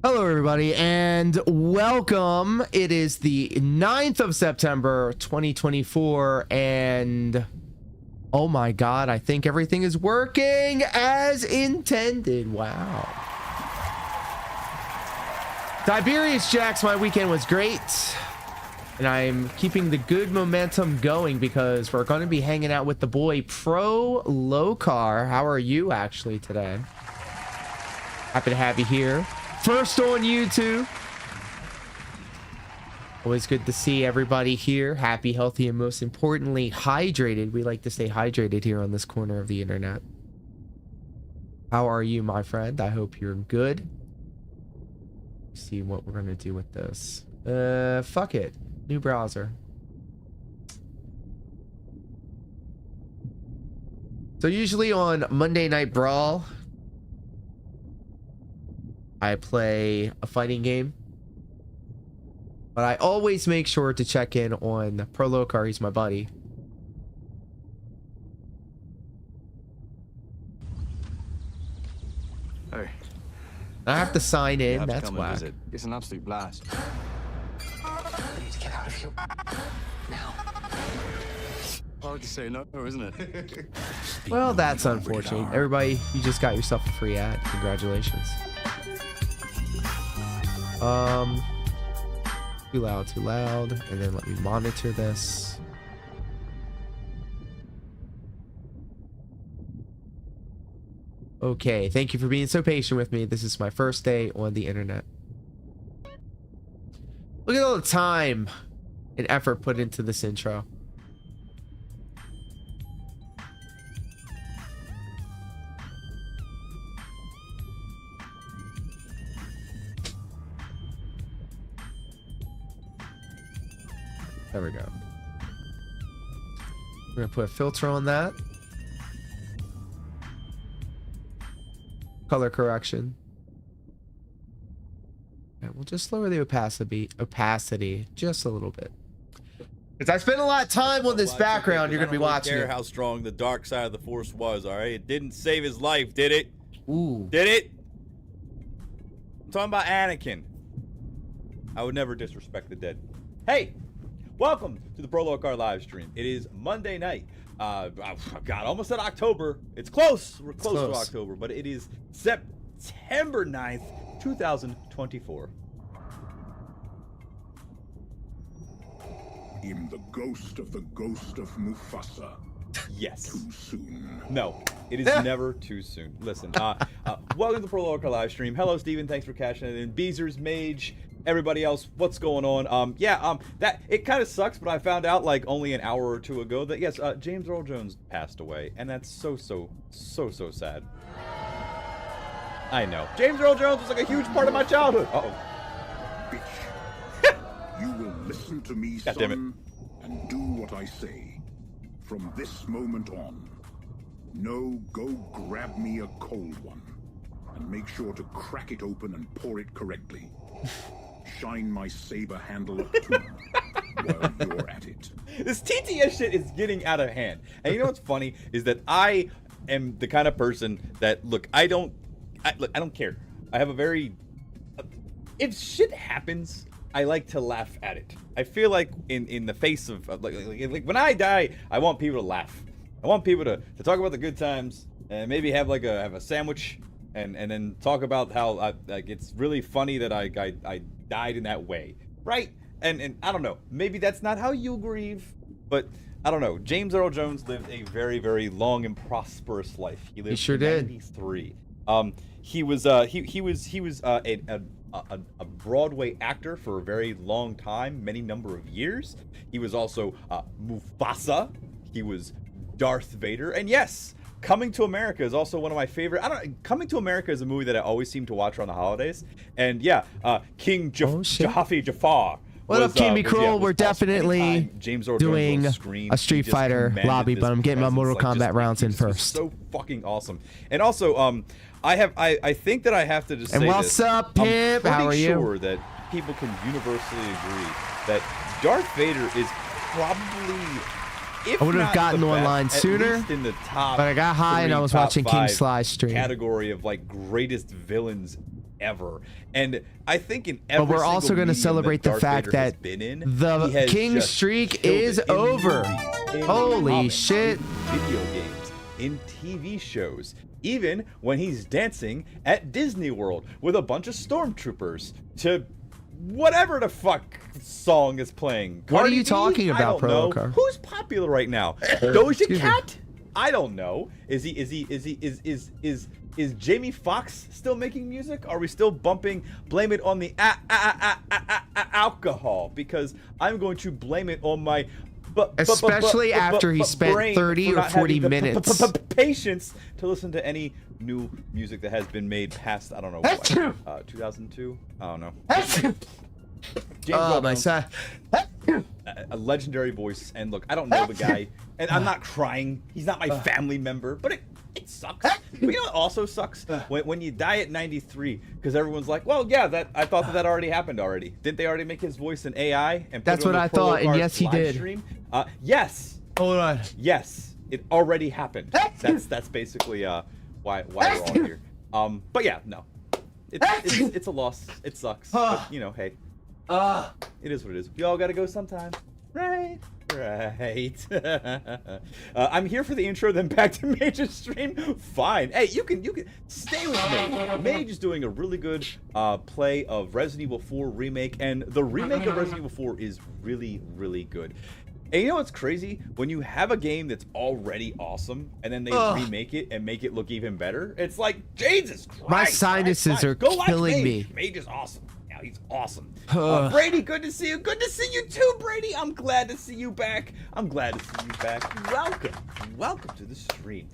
Hello everybody and welcome. It is the 9th of September 2024 and oh my god, I think everything is working as intended. Wow. Tiberius Jax, my weekend was great and I'm keeping the good momentum going because we're going to be hanging out with the boy Pro Locar. How are you actually today? Happy to have you here. First on YouTube. Always good to see everybody here. Happy, healthy, and most importantly, hydrated. We like to stay hydrated here on this corner of the internet. How are you, my friend? I hope you're good. Let's see what we're going to do with this. Fuck it. New browser. So usually on Monday Night Brawl, I play a fighting game, but I always make sure to check in on Pro Locar. He's my buddy. Hey. I have to sign in. That's whack. It's an absolute blast. I need to get out of here now. Hard to say no, isn't it? Well, that's unfortunate. Everybody, you just got yourself a free ad. Congratulations. Too loud, and then let me monitor this. Okay, thank you for being so patient with me. This is my first day on the internet. Look at all the time and effort put into this intro. There we go. We're gonna put a filter on that. Color correction. And we'll just lower the opacity just a little bit. Because I spent a lot of time on this background. You're gonna be watching. I don't care how strong the dark side of the force was. All right, it didn't save his life, did it? Ooh. Did it? I'm talking about Anakin. I would never disrespect the dead. Hey. Welcome to the Pro Locar live stream. It is Monday night. God, almost at October. It's close. We're close to October, but it is September 9th, 2024. I'm the ghost of Mufasa. Yes. Too soon. No, it is never too soon. Listen, welcome to the Pro Locar live stream. Hello, Steven. Thanks for cashing it in. Beezer's Mage. Everybody else, what's going on? That it kind of sucks, but I found out like only an hour or two ago that yes, James Earl Jones passed away, and that's so sad. I know. James Earl Jones was like a huge part of my childhood. Uh-oh. Bitch. You will listen to me, God damn it. son, and do what I say. From this moment on, go grab me a cold one, and make sure to crack it open and pour it correctly. Shine my saber handle up too while you're at it. This TTS shit is getting out of hand. And you know what's funny is that I am the kind of person that I don't care. I have a very if shit happens, I like to laugh at it. I feel like in the face of like when I die, I want people to laugh. I want people to talk about the good times and maybe have a sandwich. And then talk about how it's really funny that I died in that way, right? And I don't know, maybe that's not how you grieve, but I don't know. James Earl Jones lived a very, very long and prosperous life. He lived. He sure did. 93. He was a Broadway actor for a very long time, many number of years. He was also Mufasa. He was Darth Vader, and yes. Coming to America is also one of my favorite. Coming to America is a movie that I always seem to watch around the holidays. And yeah, King Jahafi Jafar. What up, King Cruel? We're definitely doing a Street Fighter lobby, but I'm getting my Mortal Kombat rounds in first. So fucking awesome. And also, I think that I have to just say this. And what's up, Pimp? How are you? I'm pretty sure that people can universally agree that Darth Vader is probably I would have gotten online sooner, in the top but I got high and I was watching King Sly's stream. Category of like greatest villains ever. And I think in every But we're also going to celebrate the fact that the king streak is over. Holy shit. Video games, in TV shows, even when he's dancing at Disney World with a bunch of stormtroopers to whatever the fuck song is playing. What are Cardi you B? talking I about, don't know. Procar? Who's popular right now? Excuse Doja me. Cat? I don't know. Is Jamie Foxx still making music? Are we still bumping blame it on the alcohol? Because I'm going to blame it on my Especially after he spent brain 30 for or not 40 having the minutes. patience to listen to any new music that has been made past, I don't know what, 2002? I don't know. James Oh, Earl my Jones, son. a legendary voice, and look, I don't know the guy, and I'm not crying. He's not my family member, but it sucks. But you know what also sucks? When you die at 93, because everyone's like, well, yeah, I thought that already happened already. Didn't they already make his voice an AI? And That's what I thought, and yes, he did. Yes. Hold on. Yes, it already happened. That's basically why we're all here. But yeah, no, it's a loss. It sucks. But you know, hey, it is what it is. We all gotta go sometime, right? Right. I'm here for the intro, then back to Mage's stream. Fine. Hey, you can stay with me. Mage is doing a really good play of Resident Evil 4 remake, and the remake of Resident Evil 4 is really, really good. And you know what's crazy? When you have a game that's already awesome, and then they remake it and make it look even better, it's like, Jesus Christ. My sinuses are killing me. Mage is awesome. Now he's awesome. Brady, good to see you. Good to see you too, Brady. I'm glad to see you back. I'm glad to see you back. Welcome to the stream.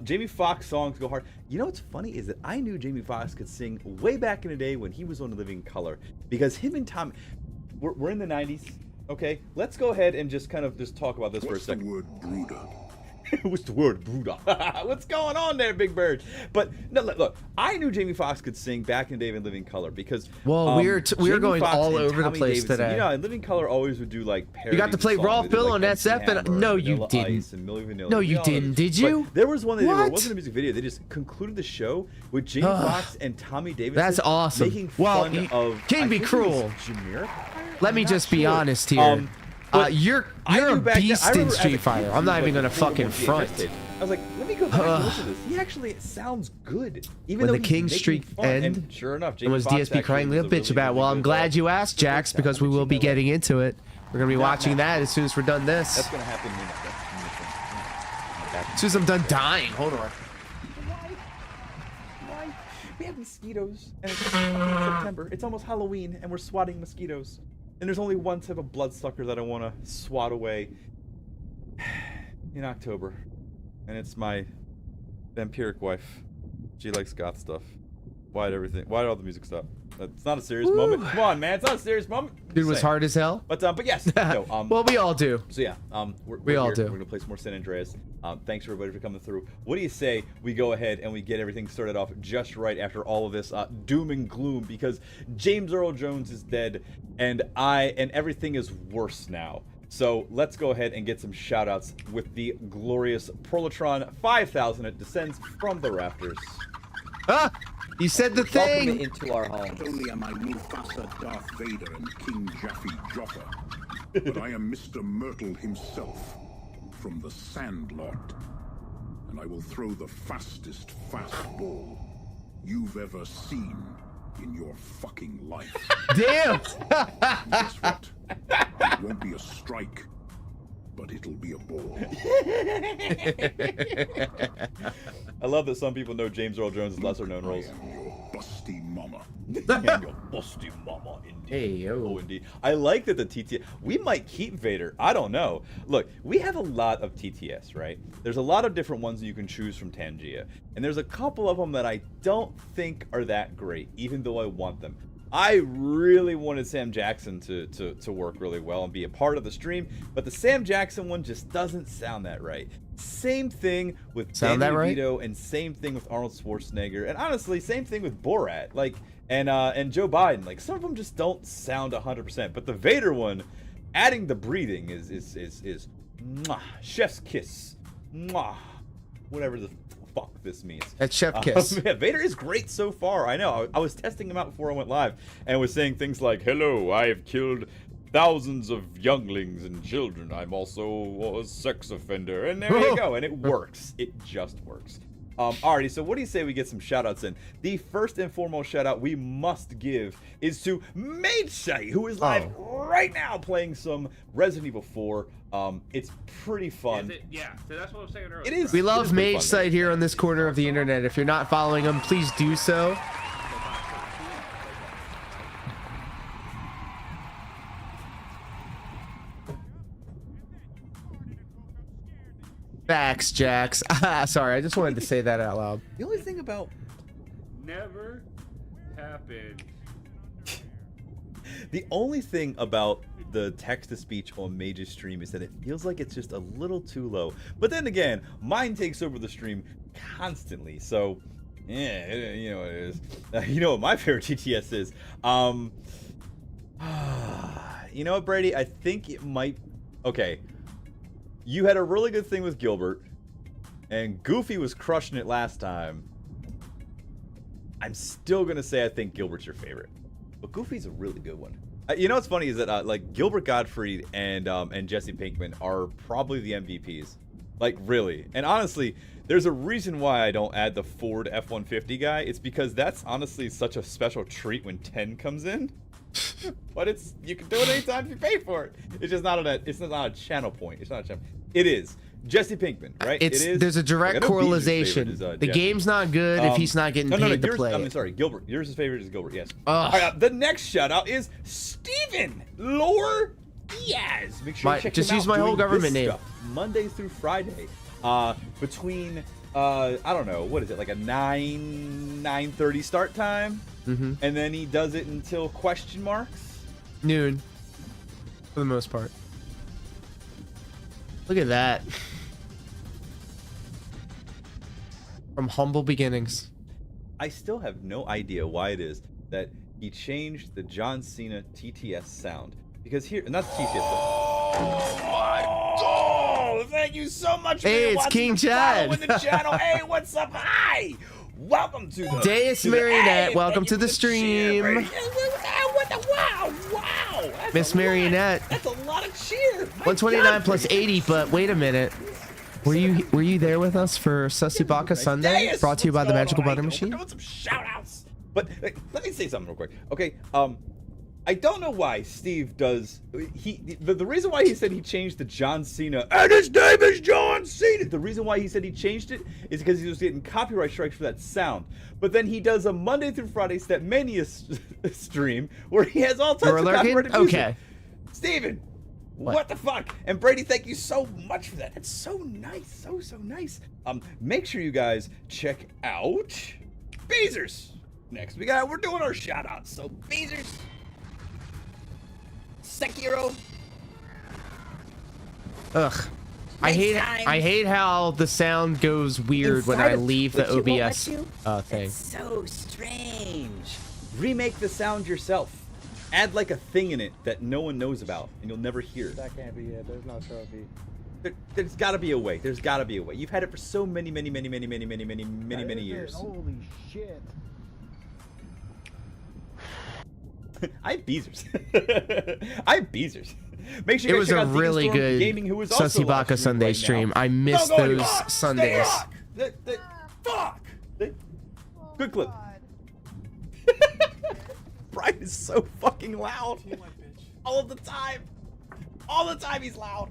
Jamie Foxx songs go hard. You know what's funny is that I knew Jamie Foxx could sing way back in the day when he was on Living Color, because him and Tom, we're in the 90s. Okay, let's go ahead and just talk about this for a second. What's the word brooder? What's the word brooder? What's going on there, Big Bird? But no, look, I knew Jamie Foxx could sing back in the day in Living Color, because we're Jamie going Foxx all and over the Tommy place Davidson, today. You know, in Living Color always would do like parodies. You got to play of Raw songs. They did, Phil like, on MC SF, and Hammer, no, you Vanilla didn't. Ice, and Milli Vanilli. No, you didn't. Did you? But there was one that they did where it What? wasn't a music video. They just concluded the show with Jamie Foxx and Tommy Davidson. That's awesome. Making Well, fun you of, can't be I think it was cruel. Jamiroquai? Let me I'm just not be sure. honest here. But You're I a knew back then- I beast in remember as a Street kid, Fighter. I'm he not was even like gonna the fucking VHS front. tape. I was like, let me go back and listen to this. He actually sounds good, even When though the he's King making streak fun. end, And sure enough, And Jamie was Foxx DSP crying actually a was bitch really, about? really Well, I'm good, glad you asked, Jax, because we will be getting into it. We're gonna be watching that as soon as we're done this. That's gonna happen in As soon as I'm done dying. Hold on. Why? We have mosquitoes, and it's September. It's almost Halloween, and we're swatting mosquitoes. And there's only one type of bloodsucker that I want to swat away in October, and it's my vampiric wife. She likes goth stuff. Why'd all the music stop? It's not a serious moment. Come on, man, it's not a serious moment. Dude was hard as hell. But yes, no. Well, we all do. So yeah, we're We all here. do. We're gonna play some more San Andreas. Thanks everybody for coming through. What do you say we go ahead and we get everything started off just right after all of this doom and gloom, because James Earl Jones is dead, and everything is worse now. So let's go ahead and get some shout outs with the glorious Prolatron 5000. It descends from the rafters. Ah, you said the Welcome thing. into our home. Not only am I Mufasa, Darth Vader, and King Jaffe Joffa, but I am Mr. Myrtle himself from the Sandlot, and I will throw the fastest fastball you've ever seen in your fucking life. Damn. And guess what? It won't be a strike, but it'll be a ball. I love that some people know James Earl Jones' lesser known I roles. am your busty mama. And your busty mama, indeed. Hey, yo. Oh, indeed. I like that the TTS. We might keep Vader. I don't know. Look, we have a lot of TTS, right? There's a lot of different ones that you can choose from Tangia, and there's a couple of them that I don't think are that great, even though I want them. I really wanted Sam Jackson to work really well and be a part of the stream, but the Sam Jackson one just doesn't sound that right. Same thing with Sound Danny that right? DeVito, and same thing with Arnold Schwarzenegger, and honestly, same thing with Borat, and Joe Biden. Like, some of them just don't sound 100%. But the Vader one, adding the breathing is mwah, chef's kiss, mwah, whatever the fuck this means. That's Chef Kiss. Yeah, Vader is great so far. I know. I was testing him out before I went live and was saying things like, "Hello, I have killed thousands of younglings and children. I'm also a sex offender." And there you go. And it works. It just works. Alrighty, so what do you say we get some shout-outs in? The first and foremost shout-out we must give is to Matesite, who is live right now playing some Resident Evil 4. It's pretty fun. Yeah, so that's what I was saying earlier. It is. We love Mage Matesite here on this corner of the internet. If you're not following him, please do so. Facts, Jax. Sorry, I just wanted to say that out loud. The only thing about Never happened. the only thing about the text-to-speech on Mage's stream is that it feels like it's just a little too low. But then again, mine takes over the stream constantly, so yeah, you know what it is. You know what my favorite TTS is? You know what, Brady? I think it might. Okay. You had a really good thing with Gilbert, and Goofy was crushing it last time. I'm still gonna say I think Gilbert's your favorite, but Goofy's a really good one. You know what's funny is that like Gilbert Gottfried and Jesse Pinkman are probably the MVPs, like really. And honestly, there's a reason why I don't add the Ford F-150 guy. It's because that's honestly such a special treat when 10 comes in. But you can do it anytime if you pay for it. It's just not it's not a channel point. It's not a channel. It is Jesse Pinkman, right? It is. There's a direct correlation. The Jesse. game's not good if he's not getting paid to play. I'm sorry, Gilbert. Yours is favorite is Gilbert. Yes. All right, the next shout out is Steven Lore Diaz. Make sure you check just him use out my whole doing government this name. stuff Monday through Friday, between I don't know, what is it, like a 9:30 start time, and then he does it until question marks. Noon, for the most part. Look at that. From humble beginnings. I still have no idea why it is that he changed the John Cena TTS sound. Because here, not the TTS. Oh my God! Thank you so much for Hey, it's watching King and Chad. following the channel. Hey, what's up? Hi! Welcome to the Deus Marionette, welcome to the stream. What the wow! That's Miss a lot. Marionette. That's a lot of cheer. My 129 God, plus Brady. 80, but wait a minute. Were you there with us for Susibaka Sunday? Deus, Brought to you by what's the going Magical on? Butter We're Machine? doing some shout-outs. But let me say something real quick. Okay, I don't know why Steve does. The reason why he said he changed the John Cena, and his name is John Cena. The reason why he said he changed it is because he was getting copyright strikes for that sound. But then he does a Monday through Friday Step Mania stream where he has all types of copyrighted music. Okay. Steven, what the fuck? And Brady, thank you so much for that. That's so nice, so nice. Make sure you guys check out Beezers. Next, we're doing our shout outs. So Beezers, Sekiro. Ugh. I hate how the sound goes weird when I leave the OBS thing. That's so strange. Remake the sound yourself. Add like a thing in it that no one knows about and you'll never hear. That can't be it. There's no trophy. There's got to be a way. There's got to be a way. You've had it for so many years. Holy shit. I have Beezers. I have Beezers. Make sure you It guys was check a out really Storm good Gaming, who is also Susibaka live streaming Sunday right stream. now. I miss Don't go those anymore. Sundays. Fuck. Good clip. Brian is so fucking loud. All of the time. All the time he's loud.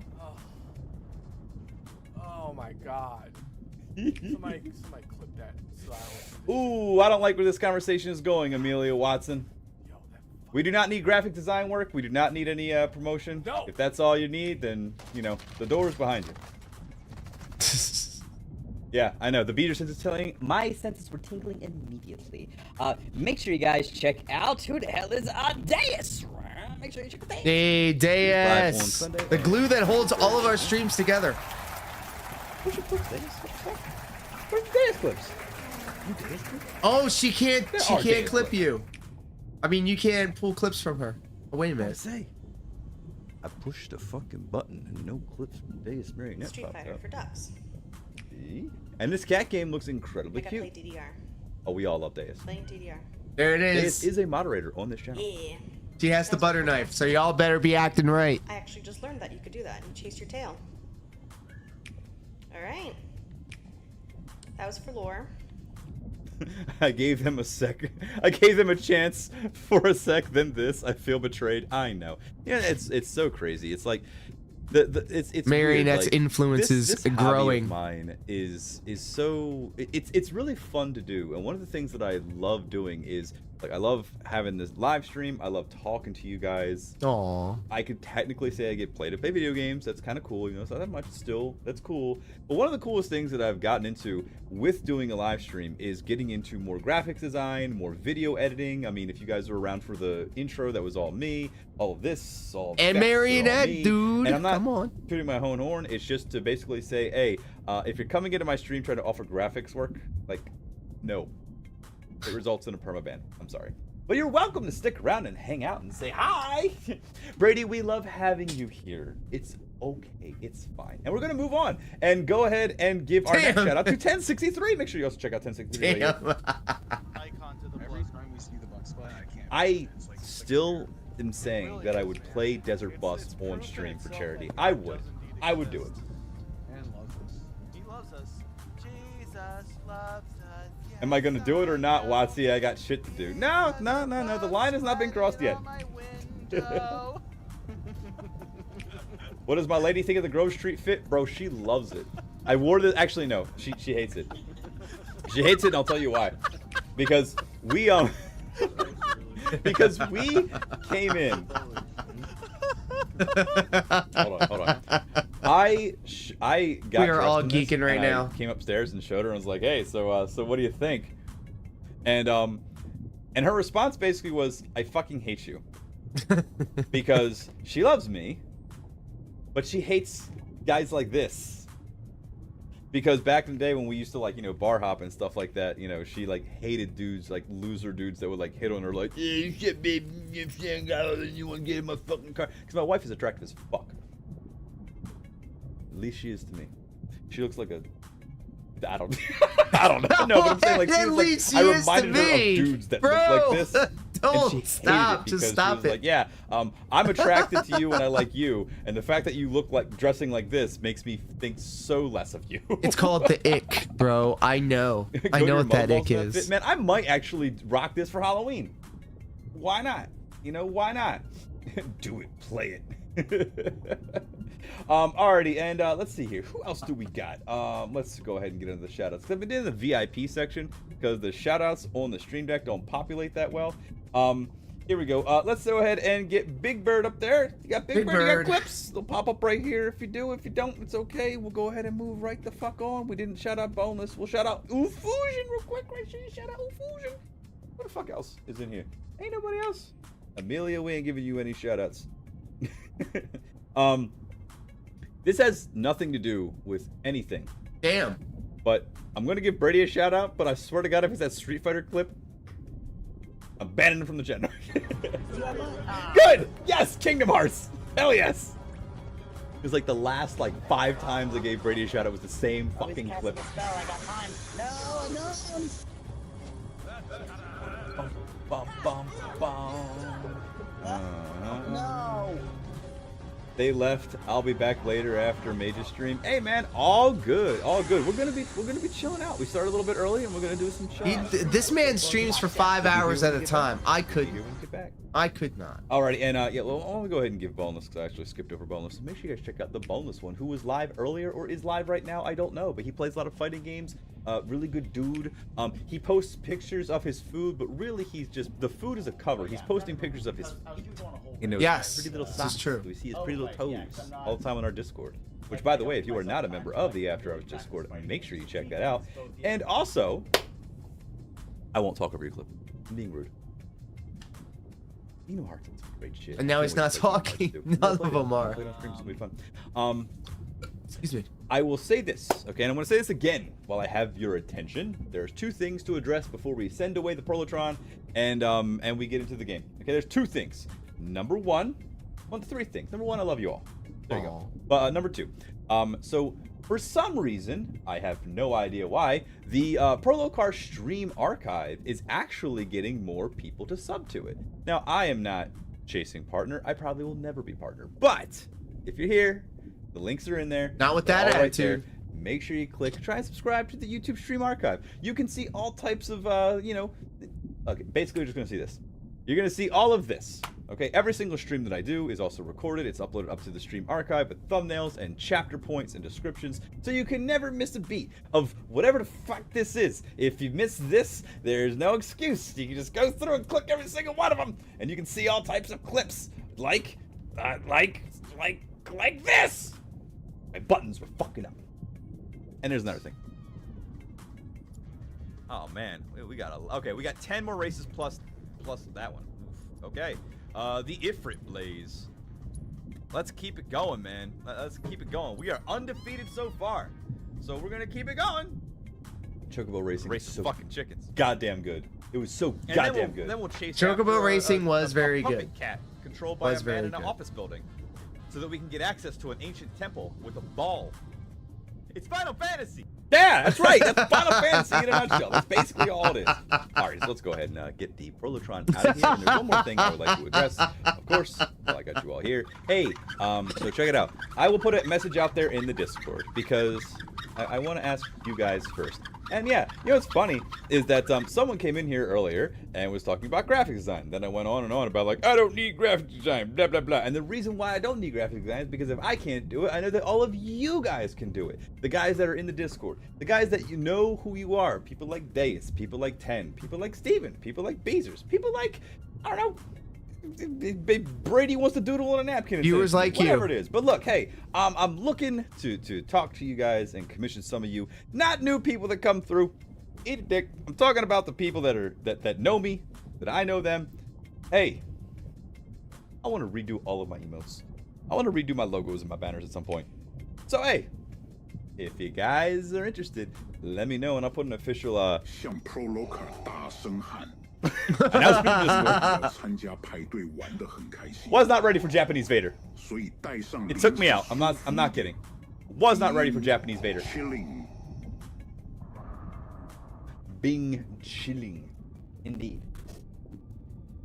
Oh my god. Somebody clip that silence. Ooh, I don't like where this conversation is going, Amelia Watson. We do not need graphic design work. We do not need any promotion. No. If that's all you need, then, you know, the door is behind you. Yeah, I know. The beater sense is telling. My senses were tingling immediately. Make sure you guys check out who the hell is Deus. Make sure you check the Hey, Live on Deus. Sunday. The glue that holds all of our streams together. Where's your clips, Deus? Where's the Deus clips? You Deus clips? Oh, she can't are Deus clip clips. you. I mean, you can't pull clips from her. Oh, wait a minute. Say, I pushed a fucking button and no clips from Deus Marionette Street popped Fighter up. for ducks. See? And this cat game looks I incredibly gotta cute. play DDR. Oh, we all love Deus. Playing DDR. There it Deus is. is a moderator on this channel. Yeah. She has the butter knife, so y'all better be acting right. I actually just learned that you could do that. You chase your tail. All right. That was for lore. I gave them a sec. I gave them a chance for a sec. Then this. I feel betrayed. I know. Yeah, it's so crazy. It's like it's Marionette's weird. Like, influence is this hobby growing. of mine is so it's really fun to do. And one of the things that I love doing is like I love having this live stream. I love talking to you guys. Aw. I could technically say I get played to play video games. That's kind of cool, you know. It's not that much still. That's cool. But one of the coolest things that I've gotten into with doing a live stream is getting into more graphics design, more video editing. I mean, if you guys were around for the intro, that was all me. All of this, all And Bex, they're all Marionette, me. dude. And I'm not Come on. tooting my own horn. It's just to basically say, hey, if you're coming into my stream trying to offer graphics work, like, no, it results in a permaban. I'm sorry. But you're welcome to stick around and hang out and say hi. Brady, we love having you here. It's okay. It's fine. And we're going to move on and go ahead and give our next shout out to 1063. Make sure you also check out 1063. I still am saying that I would play Desert Bus on stream for charity. I would. I would do it. He loves us. Jesus loves us. Am I gonna do it or not, Watsy? I got shit to do. No. The line has not been crossed yet. What does my lady think of the Grove Street fit? Bro, she loves it. I wore this. Actually, no. She hates it. She hates it, and I'll tell you why. Because we because we came in. Hold on. I got. We are all dressed in this, geeking right and now. I came upstairs and showed her and was like, "Hey, so what do you think?" And her response basically was, "I fucking hate you," because she loves me, but she hates guys like this. Because back in the day when we used to like, you know, bar hop and stuff like that, you know, she like hated dudes, like loser dudes that would like hit on her like, yeah, you shit, baby, you want to get in my fucking car. Because my wife is attractive as fuck. At least she is to me. She looks like a, I don't know. No, but I'm saying like she At was least like, I she is to reminded her me. of dudes that Bro, look like this. don't and she stop. hated it Just because stop she was it. like, yeah, I'm attracted to you and I like you, and the fact that you look like dressing like this makes me think so less of you. It's called the ick, bro. I know. I Go to know your what that mother-in-law's ick outfit. is. Man, I might actually rock this for Halloween. Why not? You know, why not? Do it, play it. Alrighty, and let's see here. Who else do we got? Let's go ahead and get into the shoutouts. I've been in the VIP section because the shoutouts on the stream deck don't populate that well. Here we go. Let's go ahead and get Big Bird up there. You got Big Bird, you got clips. They'll pop up right here if you do. If you don't, it's okay. We'll go ahead and move right the fuck on. We didn't shout out Boneless. We'll shout out Oofusion real quick. Right here. Shout out Oofusion. What the fuck else is in here? Ain't nobody else. Amelia, we ain't giving you any shoutouts. This has nothing to do with anything. Damn. But I'm gonna give Brady a shout out, but I swear to God, if it's that Street Fighter clip, I'm banning him from the channel. Good! Yes! Kingdom Hearts! Hell yes! It was like the last like 5 times I gave Brady a shout out was the same fucking clip. Bum, bum, bum. No! They left. I'll be back later after Major stream. Hey man, all good, all good. We're gonna be chilling out. We started a little bit early, and we're gonna do some chilling. This man streams for 5 hours at a time. I couldn't. I could not. Alrighty, and yeah, well, I'm gonna go ahead and give Boneless because I actually skipped over Boneless. So make sure you guys check out the Boneless one, who was live earlier or is live right now. I don't know, but he plays a lot of fighting games. Really good dude. He posts pictures of his food, but really he's just the food is a cover. He's posting pictures of his feet. You know, yes, pretty little this socks. is true. We see his pretty little toes all the time on our Discord. Which, by the way, if you are not a member of the After Hours Discord, make sure you check that out. And also, I won't talk over your clip. I'm being rude. You know Hearthstone's great shit. And now he's not talking. None of them are. Excuse me. I will say this, okay, and I'm going to say this again while I have your attention. There's 2 things to address before we send away the Prolotron and we get into the game. Okay, there's 2 things. Number 1, 3 things. Number 1, I love you all. There you go. But number 2, so For some reason, I have no idea why, the Prolocar stream archive is actually getting more people to sub to it. Now, I am not chasing partner. I probably will never be partner. But if you're here, the links are in there. Not with They're that all right attitude. there. Make sure you try and subscribe to the YouTube stream archive. You can see all types of, okay, basically you're just going to see this. You're going to see all of this. Okay, every single stream that I do is also recorded. It's uploaded up to the stream archive with thumbnails and chapter points and descriptions, so you can never miss a beat of whatever the fuck this is. If you miss this, there's no excuse. You can just go through and click every single one of them, and you can see all types of clips, like this. My buttons were fucking up. And there's another thing. Oh man, we got 10 more races plus that one. Oof. Okay. The Ifrit Blaze. Let's keep it going, man. Let's keep it going. We are undefeated so far, so we're gonna keep it going. Chocobo Racing. Race so fucking chickens. Goddamn good. It was so goddamn good. Then we'll chase Chocobo Racing was very puppet good. Cat controlled by a man in an office building, so that we can get access to an ancient temple with a ball. It's Final Fantasy. Yeah, that's right. That's Final Fantasy in a nutshell. That's basically all it is. All right, so let's go ahead and get the Prolotron out of here. And there's one more thing I would like to address. Of course, well, I got you all here. Hey, so check it out. I will put a message out there in the Discord because I want to ask you guys first. And yeah, you know what's funny is that someone came in here earlier and was talking about graphic design. Then I went on and on about like, I don't need graphic design, blah, blah, blah. And the reason why I don't need graphic design is because if I can't do it, I know that all of you guys can do it. The guys that are in the Discord, the guys that you know who you are, people like Deus, people like Ten, people like Steven, people like Beezers, people like, I don't know, Brady wants to doodle on a napkin. Viewers like you. Whatever it is. But look, hey, I'm looking to talk to you guys and commission some of you, not new people that come through. Eat a dick. I'm talking about the people that know me, that I know them. Hey, I want to redo all of my emotes. I want to redo my logos and my banners at some point. So hey, if you guys are interested, let me know and I'll put an official Was not ready for Japanese Vader. It took me out. I'm not kidding. Was not ready for Japanese Vader. Bing chilling. Indeed.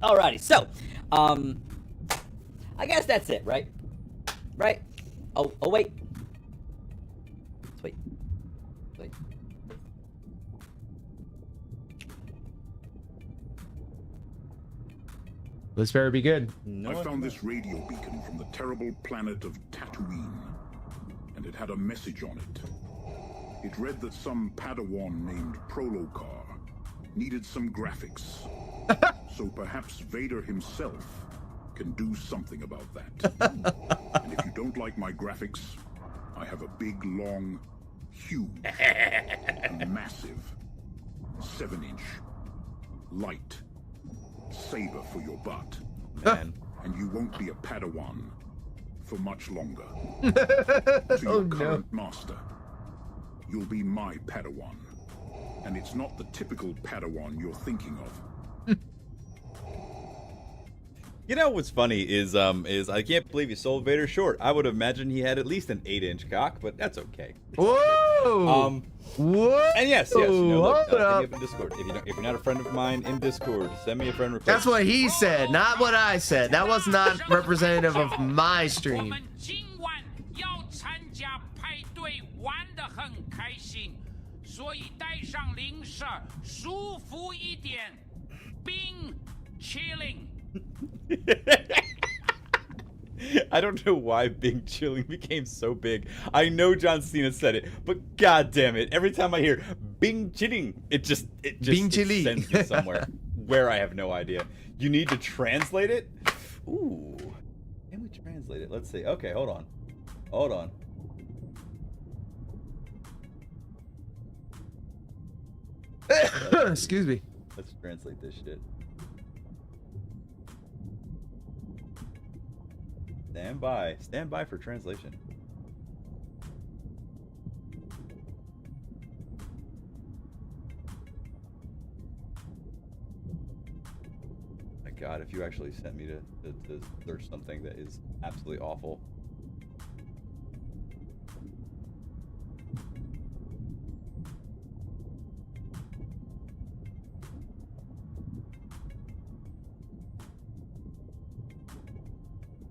Alrighty, so I guess that's it, right? Right? Oh wait. Wait. This better be good. I found this radio beacon from the terrible planet of Tatooine, and it had a message on it. It read that some Padawan named Prolocar needed some graphics. So perhaps Vader himself can do something about that. And if you don't like my graphics, I have a big, long, huge, and massive 7-inch light saber for your butt. Man. And you won't be a Padawan for much longer. To your current master, you'll be my Padawan. And it's not the typical Padawan you're thinking of. You know what's funny is I can't believe you sold Vader short. I would imagine he had at least an 8-inch cock, but that's okay. Whoa! Whoa! And yes, you know, look, hit me up in Discord. If you're not a friend of mine in Discord, send me a friend request. That's what he said, not what I said. That was not representative of my stream. I don't know why Bing Chilling became so big. I know John Cena said it, but god damn it, every time I hear Bing Chilling, it just Bing Chilling. sends me somewhere where I have no idea. You need to translate it? Ooh. Can we translate it? Let's see. Okay, hold on. Hold on. Excuse me. Let's translate this shit. Stand by. Stand by for translation. My god, if you actually sent me to search something that is absolutely awful.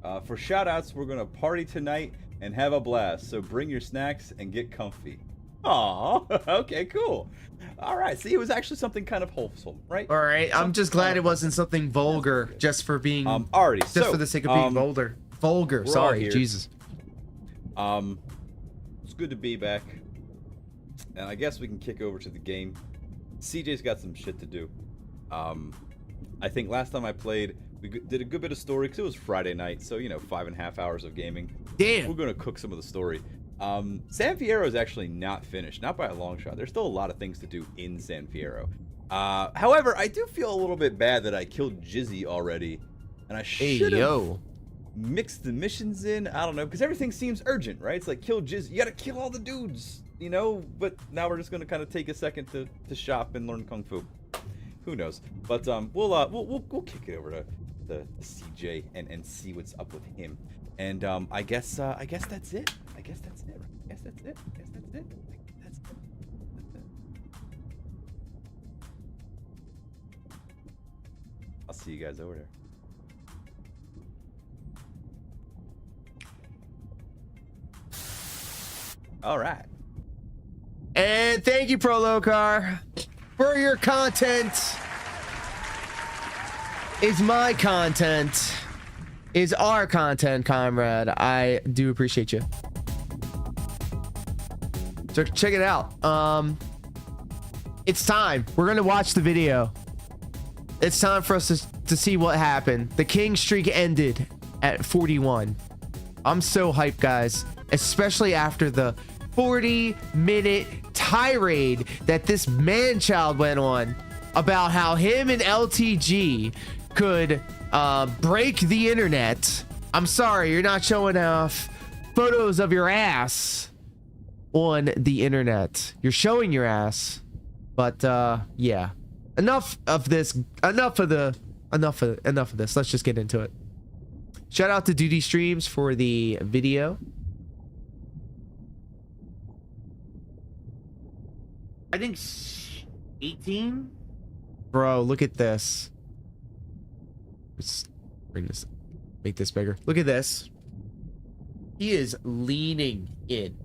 For shoutouts, we're gonna party tonight and have a blast. So bring your snacks and get comfy. Aw, okay, cool. All right, see, it was actually something kind of wholesome, right? All right, I'm just glad it wasn't something vulgar, just for being, alrighty, just so, for the sake of being vulgar. Vulgar, we're all sorry, here. Jesus. It's good to be back, and I guess we can kick over to the game. CJ's got some shit to do. I think last time I played, we did a good bit of story because it was Friday night, so you know, 5.5 hours of gaming. Damn. We're gonna cook some of the story. San Fierro is actually not finished, not by a long shot. There's still a lot of things to do in San Fierro. However, I do feel a little bit bad that I killed Jizzy already, and I should have mixed the missions in. I don't know, because everything seems urgent, right? It's like kill Jizzy, you gotta kill all the dudes, you know. But now we're just gonna kind of take a second to shop and learn kung fu. Who knows? But we'll kick it over to CJ and see what's up with him. And I guess that's it. I guess that's it. I'll see you guys over there. All right. And thank you, Prolocar, for your content. Is my content. Is our content, comrade. I do appreciate you. So check it out. It's time. We're gonna watch the video. It's time for us to see what happened. The king streak ended at 41. I'm so hyped, guys, especially after the 40-minute tirade that this man-child went on about how him and LTG could break the internet. I'm sorry, you're not showing off photos of your ass on the internet. You're showing your ass, but yeah. Enough of this. Enough of this. Let's just get into it. Shout out to Duty Streams for the video. I think 18. Bro, look at this. Let's bring this, make this bigger. Look at this. He is leaning in.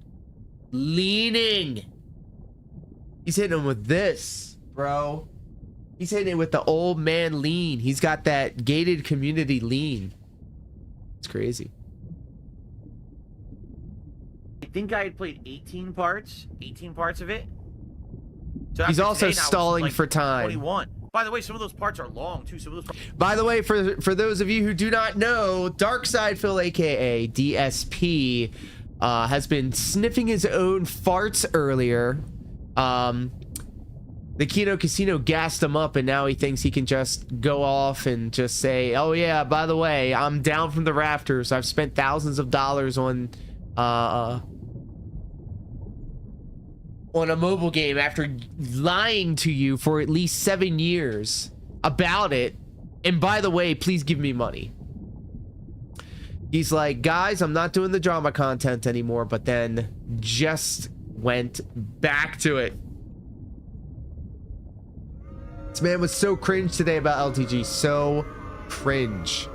Leaning. He's hitting him with this, bro. He's hitting it with the old man lean. He's got that gated community lean. It's crazy. I think I had played 18 parts of it. So He's after also today, now, stalling like for time. 21. By the way, some of those parts are long too. Some of those. By the way, for those of you who do not know, Darkside Phil, aka DSP, has been sniffing his own farts earlier. The Kino Casino gassed him up, and now he thinks he can just go off and just say, "Oh yeah, by the way, I'm down from the rafters. I've spent thousands of dollars on a mobile game after lying to you for at least 7 years about it. And by the way, please give me money." He's like, "Guys, I'm not doing the drama content anymore," but then just went back to it. This man was so cringe today about LTG. So cringe.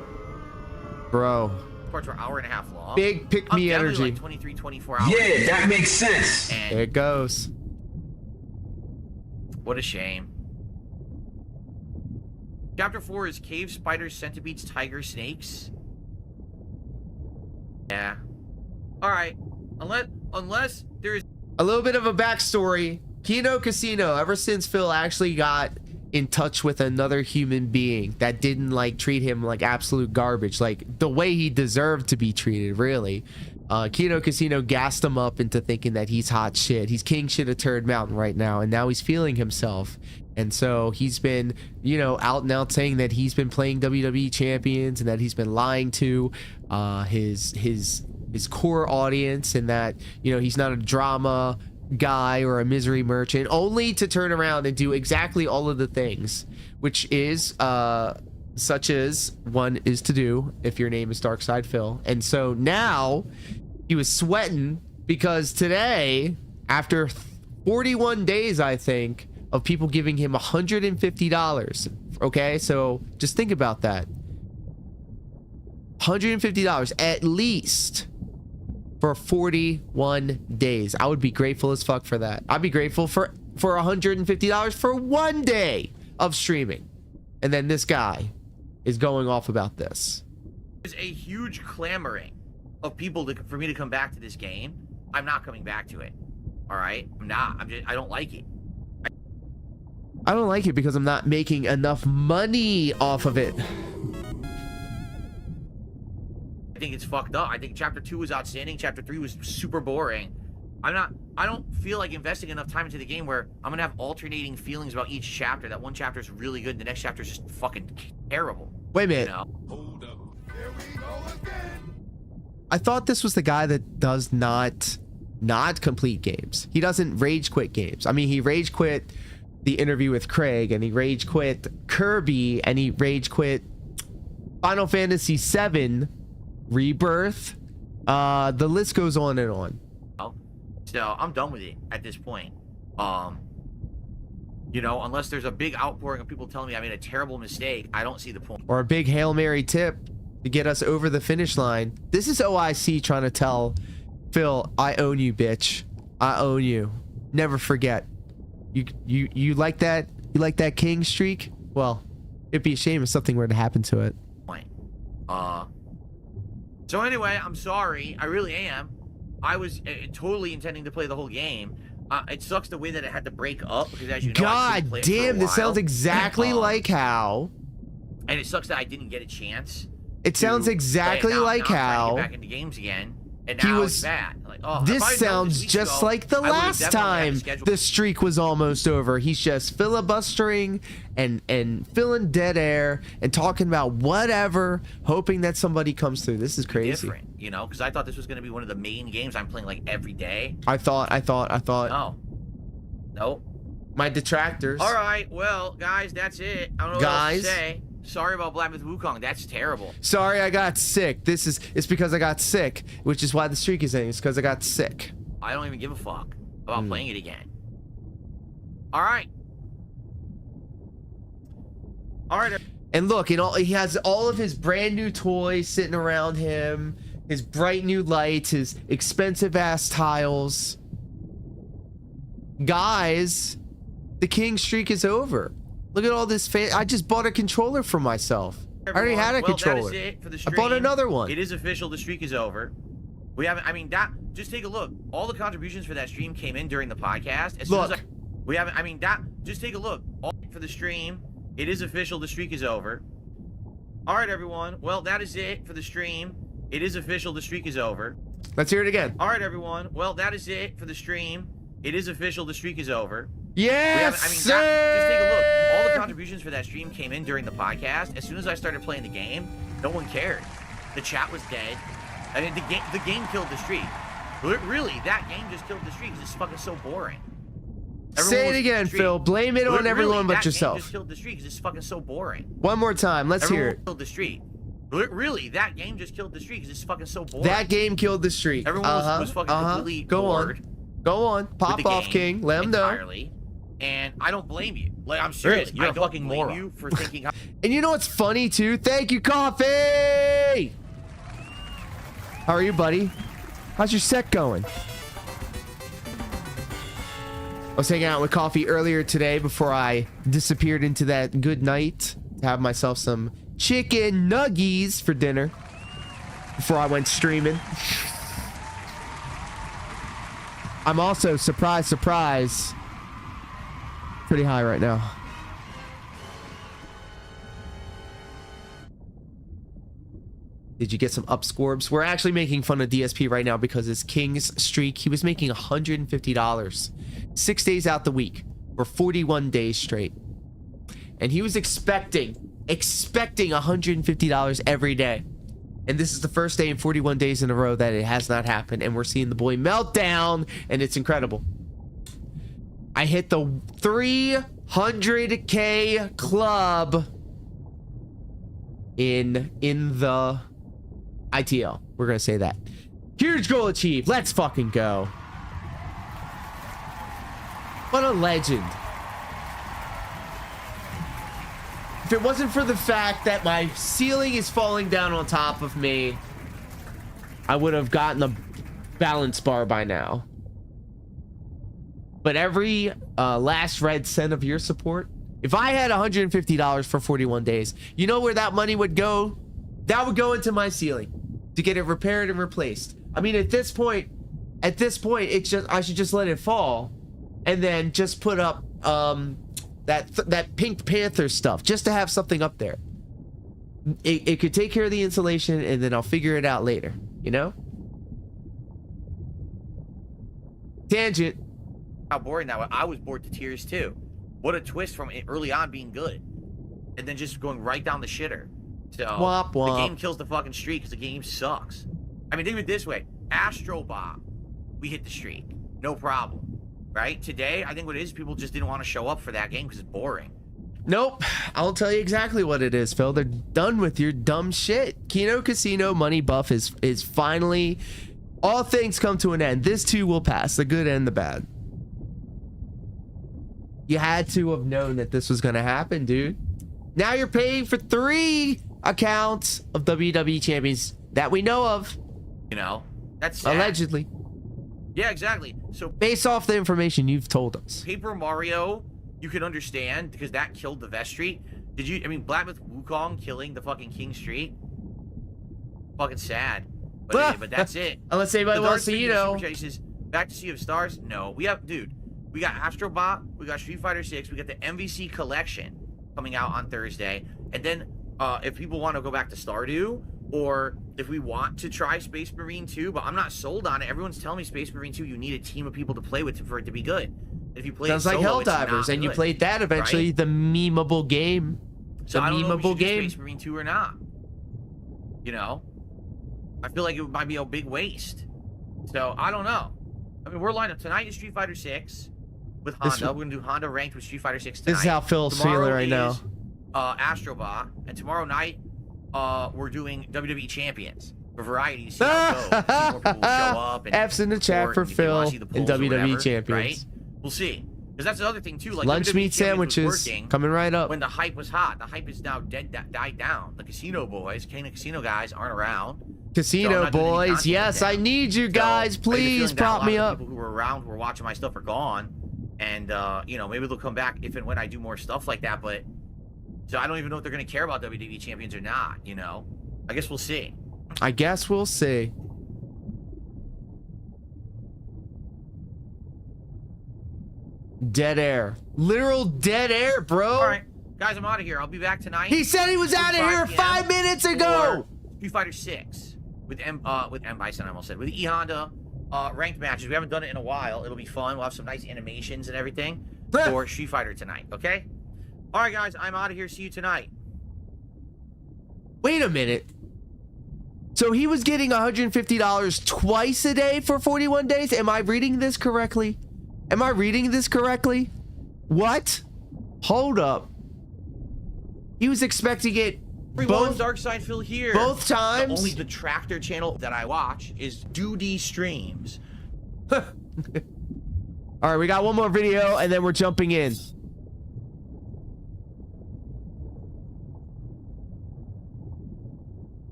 Bro. Parts were an hour and a half long. Big pick me energy. Like 23, 24 hours. Yeah, that makes sense. And there it goes. What a shame. Chapter 4 is cave spiders, centipedes, tigers, snakes. Yeah. All right. Unless there's a little bit of a backstory. Kino Casino, ever since Phil actually got in touch with another human being that didn't like treat him like absolute garbage, like the way he deserved to be treated, really, Kino Casino gassed him up into thinking that he's hot shit. He's king shit of Turd Mountain right now, and now he's feeling himself. And so he's been, you know, out and out saying that he's been playing WWE champions and that he's been lying to his core audience, and that, you know, he's not a drama guy or a misery merchant, only to turn around and do exactly all of the things, which is such as one is to do if your name is Darkside Phil. And so now he was sweating because today, after 41 days, I think, of people giving him $150, okay, so just think about that. $150 at least for 41 days. I would be grateful as fuck for that. I'd be grateful for $150 for 1 day of streaming. And then this guy is going off about this. There's a huge clamoring of people for me to come back to this game. I'm not coming back to it. All right? I'm not. I don't like it. I don't like it because I'm not making enough money off of it. I think it's fucked up. I think chapter 2 was outstanding. Chapter 3 was super boring. I don't feel like investing enough time into the game where I'm gonna have alternating feelings about each chapter. That one chapter is really good, and the next chapter is just fucking terrible. Wait a minute. You know? Hold up. Here we go again. I thought this was the guy that does not complete games. He doesn't rage quit games. I mean, he rage quit the interview with Craig, and he rage quit Kirby, and he rage quit Final Fantasy VII Rebirth. The list goes on and on. So I'm done with it at this point. You know, unless there's a big outpouring of people telling me I made a terrible mistake, I don't see the point. Or a big Hail Mary tip to get us over the finish line. This is OIC trying to tell Phil, I own you, bitch. I own you. Never forget. You like that? You like that king streak? Well, it'd be a shame if something were to happen to it. So anyway, I'm sorry. I really am. I was totally intending to play the whole game. It sucks the way that it had to break up because, as you know, God damn, this sounds exactly like how. And it sucks that I didn't get a chance. It sounds exactly like how. I'm trying to get back into games again, and now it's bad. Like, oh, this sounds just like the last time the streak was almost over. He's just filibustering and filling dead air and talking about whatever, hoping that somebody comes through. This is crazy. Different, you know, because I thought this was going to be one of the main games I'm playing like every day. I thought. No. Nope. My detractors. All right, well, guys, that's it. I don't know what else to say. Sorry about Black Myth Wukong. That's terrible. Sorry, I got sick. It's because I got sick, which is why the streak is ending. It's because I got sick. I don't even give a fuck about playing it again. All right. All right. And look, he has all of his brand new toys sitting around him, his bright new lights, his expensive ass tiles. Guys, the king streak is over. Look at all this I just bought a controller for myself. I already had a controller. That is it for the stream. I bought another one. It is official. The streak is over. We haven't. I mean, just take a look. All the contributions for that stream came in during the podcast. Just take a look. All for the stream. It is official. The streak is over. All right, everyone. Well, that is it for the stream. It is official. The streak is over. Let's hear it again. All right, everyone. Well, that is it for the stream. It is official. The streak is over. Yes, just take a look. All the contributions for that stream came in during the podcast. As soon as I started playing the game, no one cared. The chat was dead. I mean, the game killed the streak. Really, that game just killed the streak. It's fucking so boring. Say it again, Phil. Blame it on everyone but yourself. That game just killed the streak. It's fucking so boring. One more time. Let's hear it. Killed the streak. Really, that game just killed the streak. It's fucking so boring. That game killed the streak. Everyone was fucking completely bored. Go on. Pop off, King. Let him know. And I don't blame you. Like, I'm serious. Really? I don't fucking blame you for thinking. And you know what's funny too? Thank you, Coffee. How are you, buddy? How's your set going? I was hanging out with Coffee earlier today before I disappeared into that good night to have myself some chicken nuggies for dinner before I went streaming. I'm also, surprise, pretty high right now. Did you get some up scorbs? We're actually making fun of DSP right now because his King's streak, he was making $150 6 days out the week for 41 days straight. And he was expecting $150 every day. And this is the first day in 41 days in a row that it has not happened. And we're seeing the boy melt down, and it's incredible. I hit the 300K club in the ITL. We're gonna say that. Huge goal achieved. Let's fucking go. What a legend. if it wasn't for the fact that my ceiling is falling down on top of me, I would have gotten a balance bar by now. But every last red cent of your support, if I had $150 for 41 days, you know where that money would go? That would go into my ceiling to get it repaired and replaced. I mean, at this point, it's just, I should just let it fall and then just put up that Pink Panther stuff just to have something up there. It could take care of the insulation, and then I'll figure it out later, you know? Tangent. How boring that was. I was bored to tears too. What a twist from early on being good, and then just going right down the shitter. So womp, womp. The game kills the fucking streak because the game sucks. I mean, think of it this way: Astrobot, we hit the streak, no problem, right? Today, I think what it is, people just didn't want to show up for that game because it's boring. Nope. I'll tell you exactly what it is, Phil. They're done with your dumb shit. Kino Casino Money Buff is finally, all things come to an end. This too will pass, the good and the bad. You had to have known that this was going to happen, dude. Now you're paying for 3 accounts of WWE champions that we know of. You know, that's sad. Allegedly. Yeah, exactly. So based off the information you've told us. Paper Mario, you can understand because that killed the Vest Street. Did you? I mean, Blackmouth Wukong killing the fucking King Street. Fucking sad. But that's it. Unless anybody wants to, you know. Back to Sea of Stars. No, we have, dude. We got Astrobot, we got Street Fighter 6, we got the MVC collection coming out on Thursday, and then if people want to go back to Stardew, or if we want to try Space Marine 2, but I'm not sold on it. Everyone's telling me Space Marine 2, you need a team of people to play with for it to be good. If you play sounds like Helldivers, and you played that eventually, right? The memeable game. So I don't know if we should do Space Marine 2 or not. You know, I feel like it might be a big waste. So I don't know. I mean, we're lined up tonight is Street Fighter 6. With Honda, we're gonna do Honda ranked with Street Fighter 6 tonight. This is how Phil's feeling right now. Astrobot, and tomorrow night, we're doing WWE Champions for variety. To see how it goes. See more people will show up. And F's in the chat for Phil and WWE whatever, Champions. Right? We'll see. Because that's the other thing too. Like lunch WWE meat sandwiches coming right up. When the hype was hot, the hype is now died down. The casino boys, casino guys aren't around. Casino boys, yes, I need you guys. So, please prop me up. People who were around, who were watching my stuff, are gone. And, you know, maybe they'll come back if and when I do more stuff like that, but... So I don't even know if they're going to care about WWE Champions or not, you know? I guess we'll see. I guess we'll see. Dead air. Literal dead air, bro. All right. Guys, I'm out of here. I'll be back tonight. He said he was out of here 5 minutes ago! Street Fighter 6 with M Bison, I almost said. With E Honda. Ranked matches. We haven't done it in a while. It'll be fun. We'll have some nice animations and everything for Street Fighter tonight, okay? All right, guys, I'm out of here. See you tonight. Wait a minute. So he was getting $150 twice a day for 41 days? Am I reading this correctly? Am I reading this correctly? What? Hold up. He was expecting it Both Dark Side Phil here. Both times. Only the Tractor channel that I watch is Duty Streams. All right, we got one more video and then we're jumping in.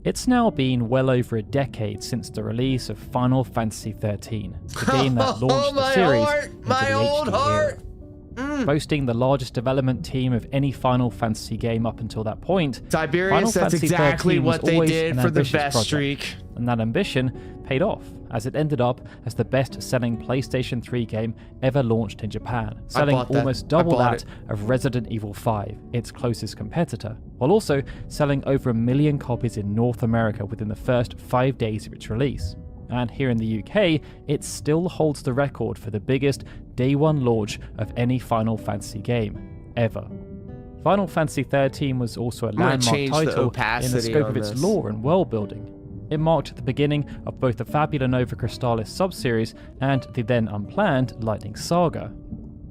It's now been well over a decade since the release of Final Fantasy XIII, the game that launched the series into the HD era. Boasting the largest development team of any Final Fantasy game up until that point, Tiberius, that's exactly what they did for the best streak. And that ambition paid off, as it ended up as the best-selling PlayStation 3 game ever launched in Japan, selling almost double that of Resident Evil 5, its closest competitor, while also selling over 1 million copies in North America within the first 5 days of its release. And here in the UK, it still holds the record for the biggest day one launch of any Final Fantasy game ever. Final Fantasy XIII was also a landmark title in the scope of its lore and world building. It marked the beginning of both the Fabula Nova Crystallis sub-series and the then unplanned Lightning Saga.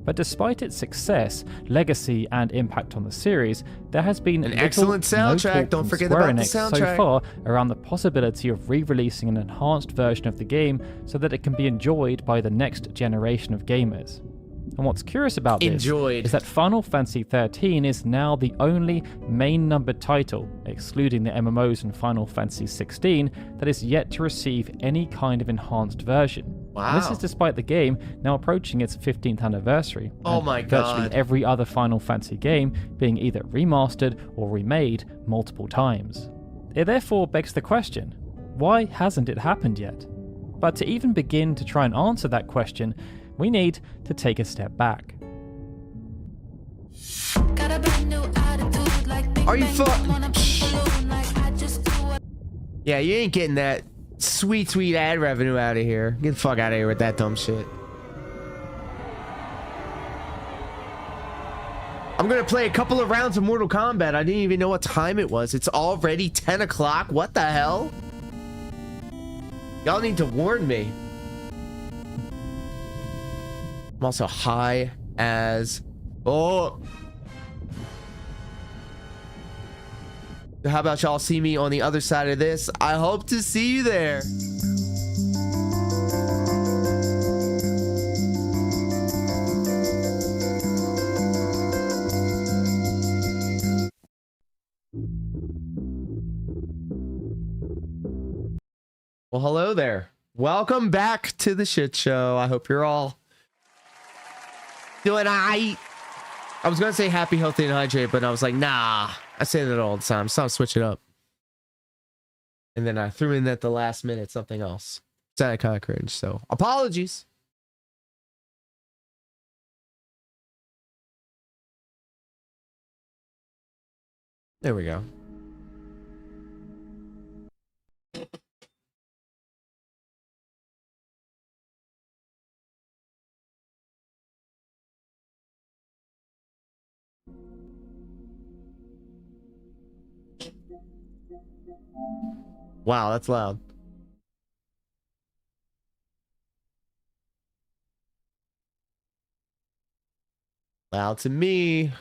But despite its success, legacy, and impact on the series, there has been an excellent soundtrack. Don't forget about the soundtrack. So far around the possibility of re-releasing an enhanced version of the game so that it can be enjoyed by the next generation of gamers. And what's curious about this is that Final Fantasy XIII is now the only main numbered title, excluding the MMOs and Final Fantasy XVI, that is yet to receive any kind of enhanced version. Wow. And this is despite the game now approaching its 15th anniversary. Oh my god. Virtually every other Final Fantasy game being either remastered or remade multiple times. It therefore begs the question, why hasn't it happened yet? But to even begin to try and answer that question, we need to take a step back. Are you Yeah, you ain't getting that sweet ad revenue out of here. Get the fuck out of here with that dumb shit. I'm gonna play a couple of rounds of Mortal Kombat. I didn't even know what time it was. It's already 10 o'clock. What the hell? Y'all need to warn me. I'm also high as... Oh! How about y'all see me on the other side of this? I hope to see you there. Well, hello there. Welcome back to the shit show. I hope you're all doing I was gonna say happy, healthy, and hydrated, but I was like, nah. I say that all the time. So I'll switch it up. And then I threw in at the last minute something else. Sounded kind of cringe, so apologies. There we go. Wow, that's loud. Loud to me.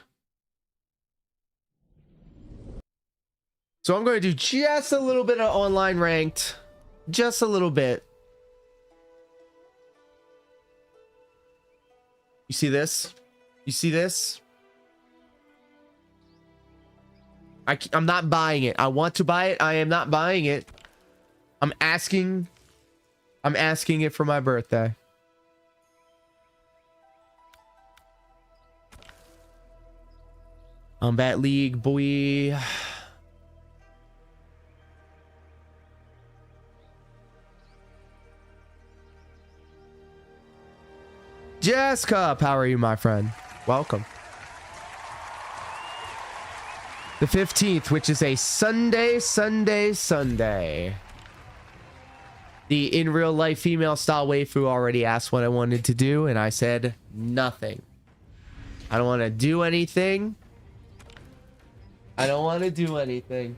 So I'm going to do just a little bit of online ranked. Just a little bit. You see this? You see this? I'm not buying it. I want to buy it. I am not buying it. I'm asking it for my birthday. Combat League, boy. Jessica, how are you, my friend? Welcome. The 15th, which is a Sunday. The in real life female style waifu already asked what I wanted to do, and I said nothing. I don't want to do anything. I don't want to do anything.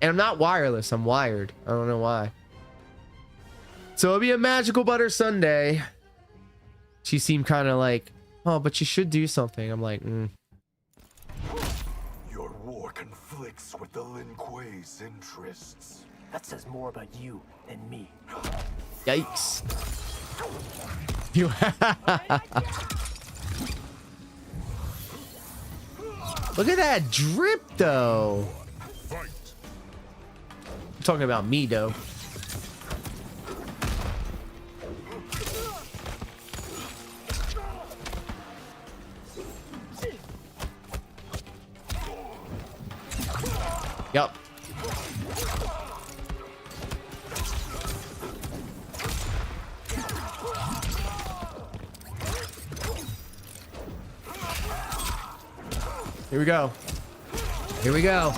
And I'm not wireless, I'm wired. I don't know why. So it'll be a magical butter Sunday. She seemed kind of like, oh, but you should do something. I'm like, Your war conflicts with the Lin Kuei's interests. That says more about you than me. Yikes. You Look at that drip, though. I'm talking about me, though. Yup. Here we go. Here we go.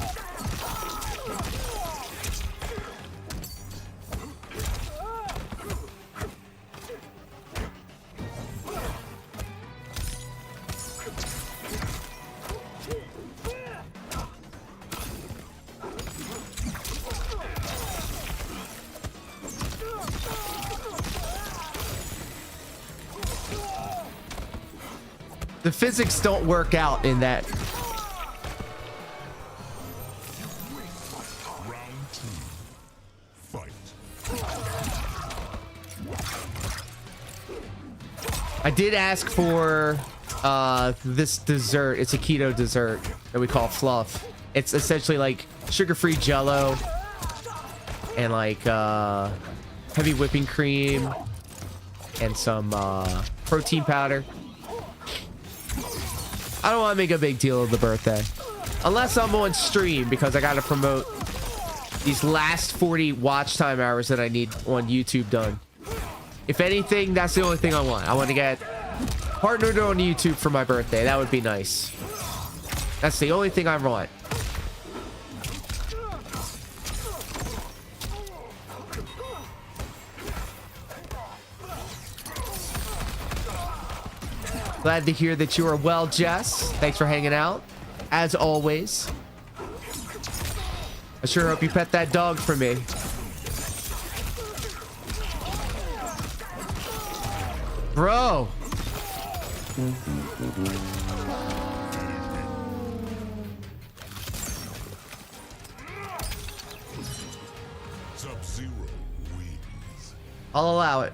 The physics don't work out in that. I did ask for this dessert. It's a keto dessert that we call fluff. It's essentially like sugar-free Jello and like heavy whipping cream and some protein powder. I don't want to make a big deal of the birthday unless I'm on stream, because I got to promote these last 40 watch time hours that I need on YouTube done. If anything, that's the only thing I want. I want to get partnered on YouTube for my birthday. That would be nice. That's the only thing I want. Glad to hear that you are well, Jess. Thanks for hanging out, as always. I sure hope you pet that dog for me. Bro. Sub-Zero wins. I'll allow it.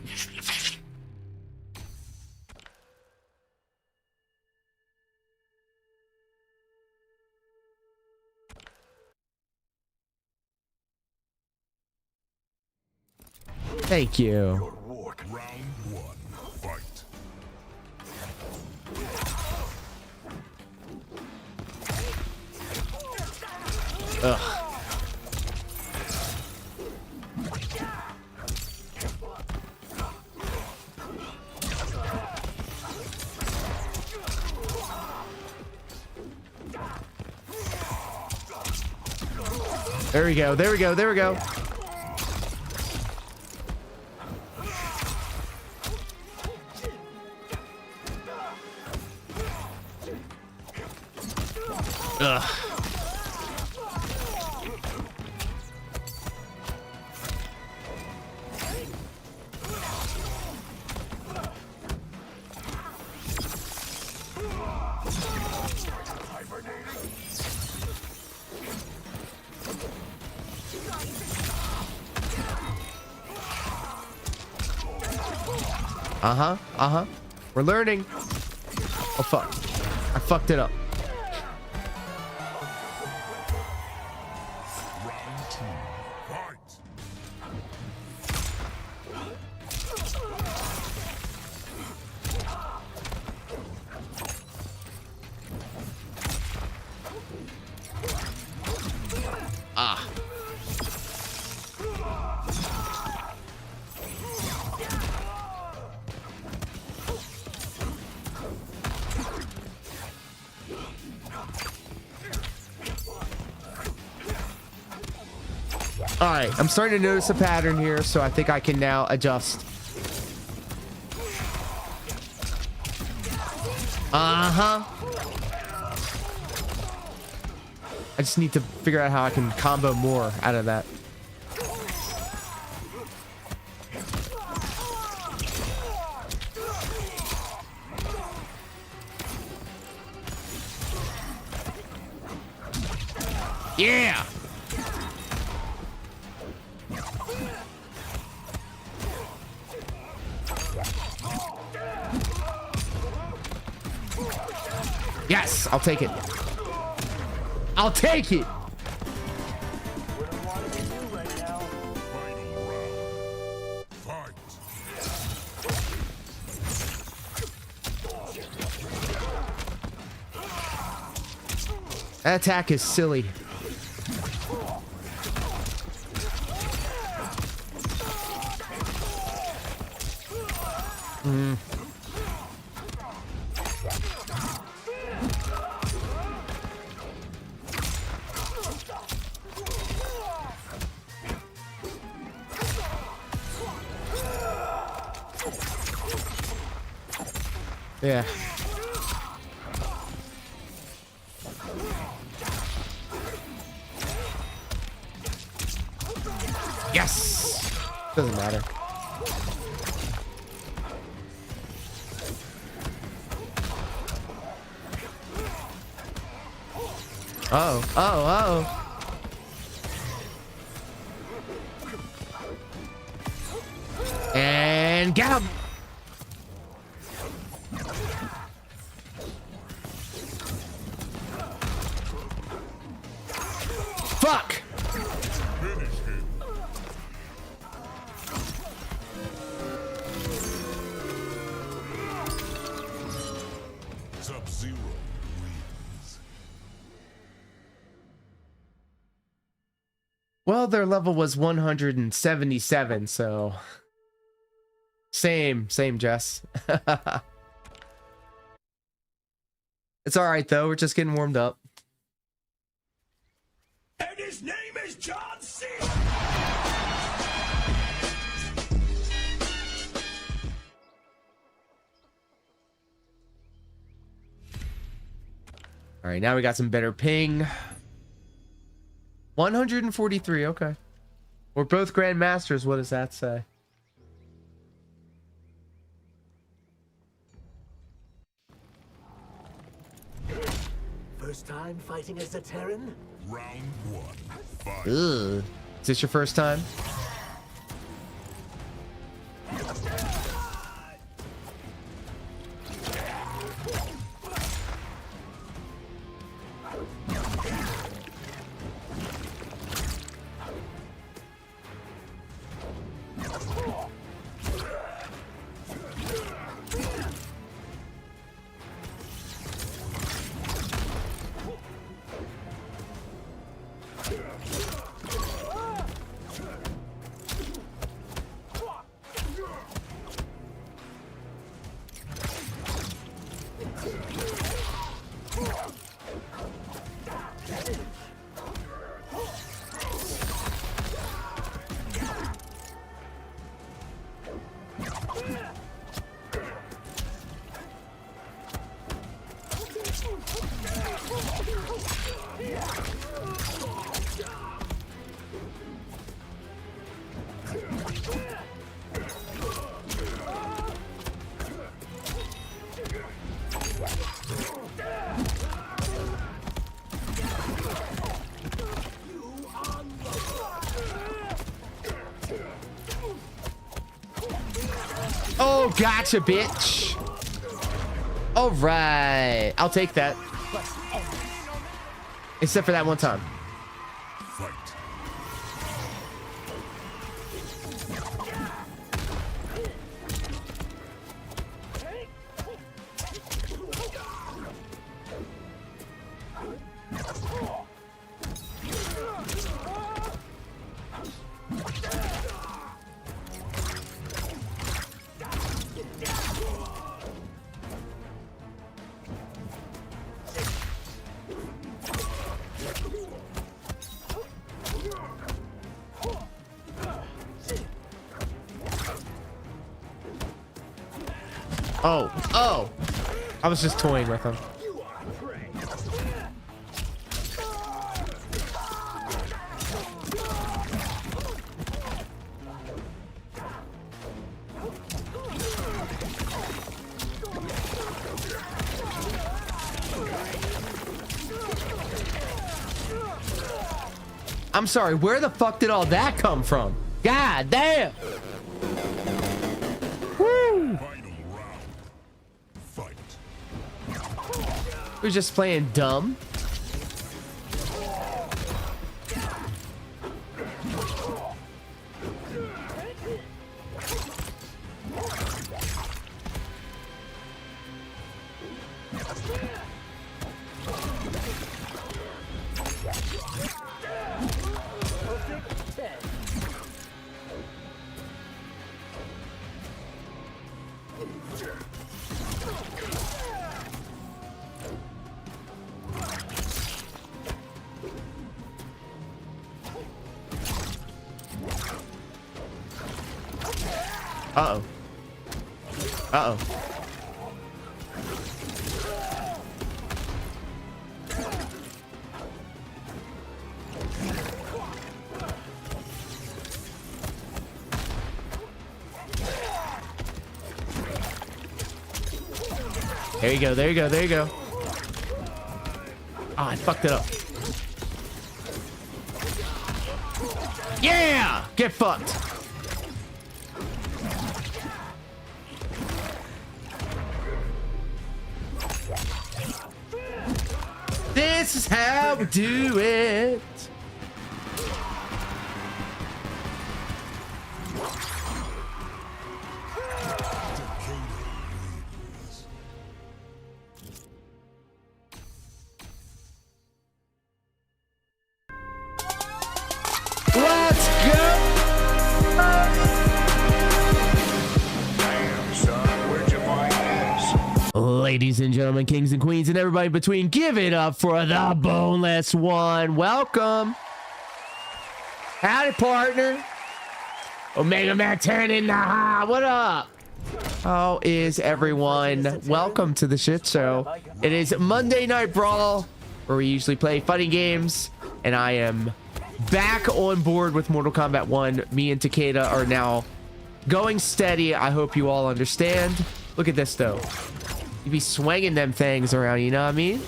Thank you. Round one, fight. Ugh. There we go. There we go. There we go. Ugh. Uh-huh. We're learning. Oh, fuck. I fucked it up. Round two, fight. Ah. All right, I'm starting to notice a pattern here, so I think I can now adjust. Uh-huh. I just need to figure out how I can combo more out of that. Yeah! Yes, I'll take it. I'll take it. That attack is silly. Yeah. Yes. Doesn't matter. Oh. And get him. Fuck! Sub-Zero wins. Well, their level was 177, so same, Jess. It's all right though. We're just getting warmed up. And his name is John C. All right, now we got some better ping. 143, okay. We're both Grandmasters. What does that say? First time fighting as a Terran? Round one. Fight. Ugh. Is this your first time? Oh, gotcha, bitch. All right. I'll take that. Except for that one time. Fight. Oh. I was just toying with him. I'm sorry, where the fuck did all that come from? God damn! Woo! We're just playing dumb. Uh-oh. Uh-oh. There you go, there you go, there you go. Oh, I fucked it up. Yeah! Get fucked. This is how we do it. Ladies and gentlemen, kings and queens, and everybody in between, give it up for the boneless one. Welcome. Howdy, partner. Omega Man turning the what up? How is everyone? Welcome to the shit show. It is Monday Night Brawl, where we usually play fighting games, and I am back on board with Mortal Kombat 1. Me and Takeda are now going steady. I hope you all understand. Look at this, though. You be swinging them things around, you know what I mean?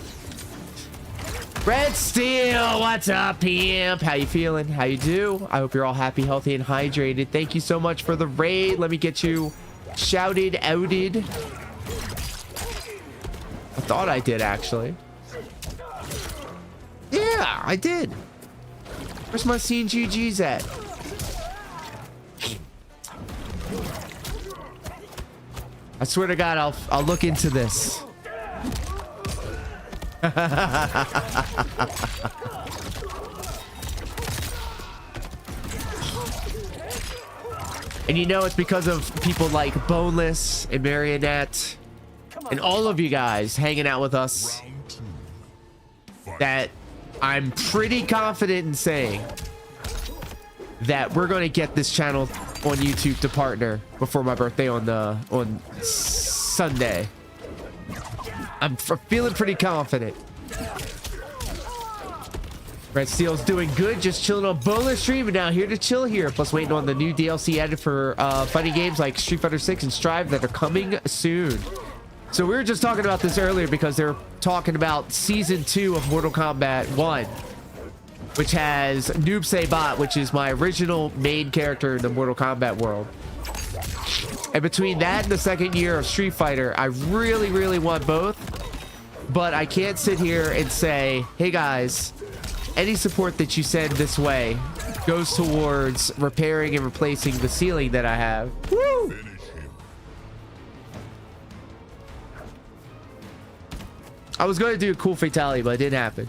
Red Steel, what's up, pimp? How you feeling? How you do? I hope you're all happy, healthy, and hydrated. Thank you so much for the raid. Let me get you shouted, outed. I thought I did, actually. Yeah, I did. Where's my scene GG's at? I swear to God, I'll look into this. And you know it's because of people like Boneless and Marionette and all of you guys hanging out with us that I'm pretty confident in saying that we're going to get this channel on YouTube to partner before my birthday on Sunday. I'm feeling pretty confident. Red Steel's doing good, just chilling on Boneless Stream, and now here to chill here. Plus waiting on the new DLC added for fighting games like Street Fighter 6 and Strive that are coming soon. So we were just talking about this earlier because they're talking about Season 2 of Mortal Kombat 1, which has Noob Saibot, which is my original main character in the Mortal Kombat world. And between that and the second year of Street Fighter, I really, really want both. But I can't sit here and say, hey guys, any support that you send this way goes towards repairing and replacing the ceiling that I have. Woo! I was going to do a cool fatality, but it didn't happen.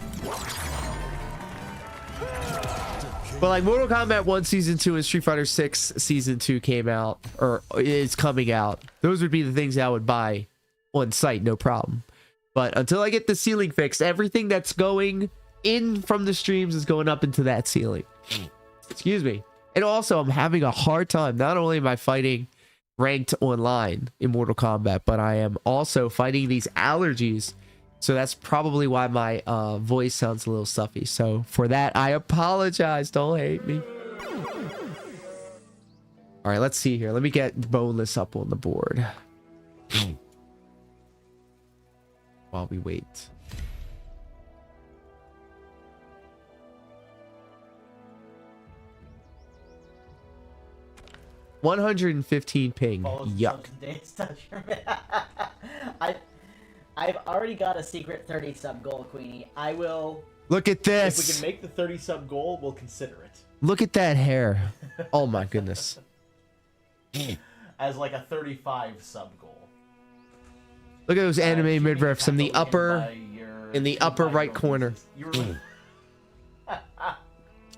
But like Mortal Kombat 1 Season 2 and Street Fighter 6 Season 2 came out, or is coming out. Those would be the things I would buy on site, no problem. But until I get the ceiling fixed, everything that's going in from the streams is going up into that ceiling. Excuse me. And also, I'm having a hard time. Not only am I fighting ranked online in Mortal Kombat, but I am also fighting these allergies. So that's probably why my voice sounds a little stuffy. So for that, I apologize. Don't hate me. All right, let's see here. Let me get Boneless up on the board while we wait. $115 ping. Yuck. I've already got a secret 30 sub goal, Queenie. I will. Look at this. If we can make the 30 sub goal, we'll consider it. Look at that hair. Oh my goodness. As like a 35 sub goal. Look at those anime midriffs in the upper right corner.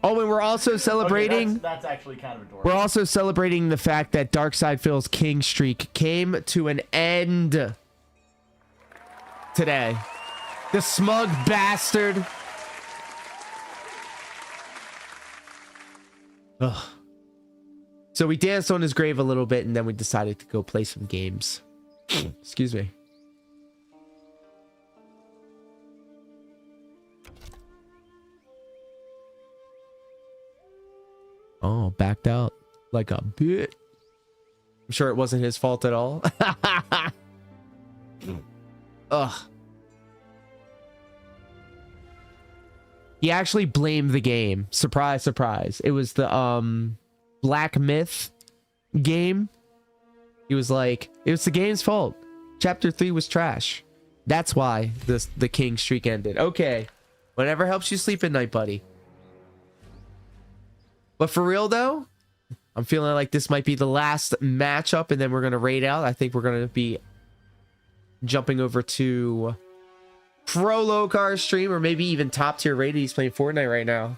Oh, and we're also celebrating. Okay, that's actually kind of adorable. We're also celebrating the fact that Darkside Phil's king streak came to an end today. The smug bastard. Ugh. So we danced on his grave a little bit, and then we decided to go play some games. Excuse me. Oh, backed out like a bit. I'm sure it wasn't his fault at all. Ugh. He actually blamed the game. Surprise, surprise. It was the Black Myth game. He was like, it was the game's fault. Chapter 3 was trash. That's why the king streak ended. Okay. Whatever helps you sleep at night, buddy. But for real though, I'm feeling like this might be the last matchup, and then we're gonna raid out. I think we're gonna be jumping over to Pro Locar stream, or maybe even top tier rated. He's playing Fortnite right now.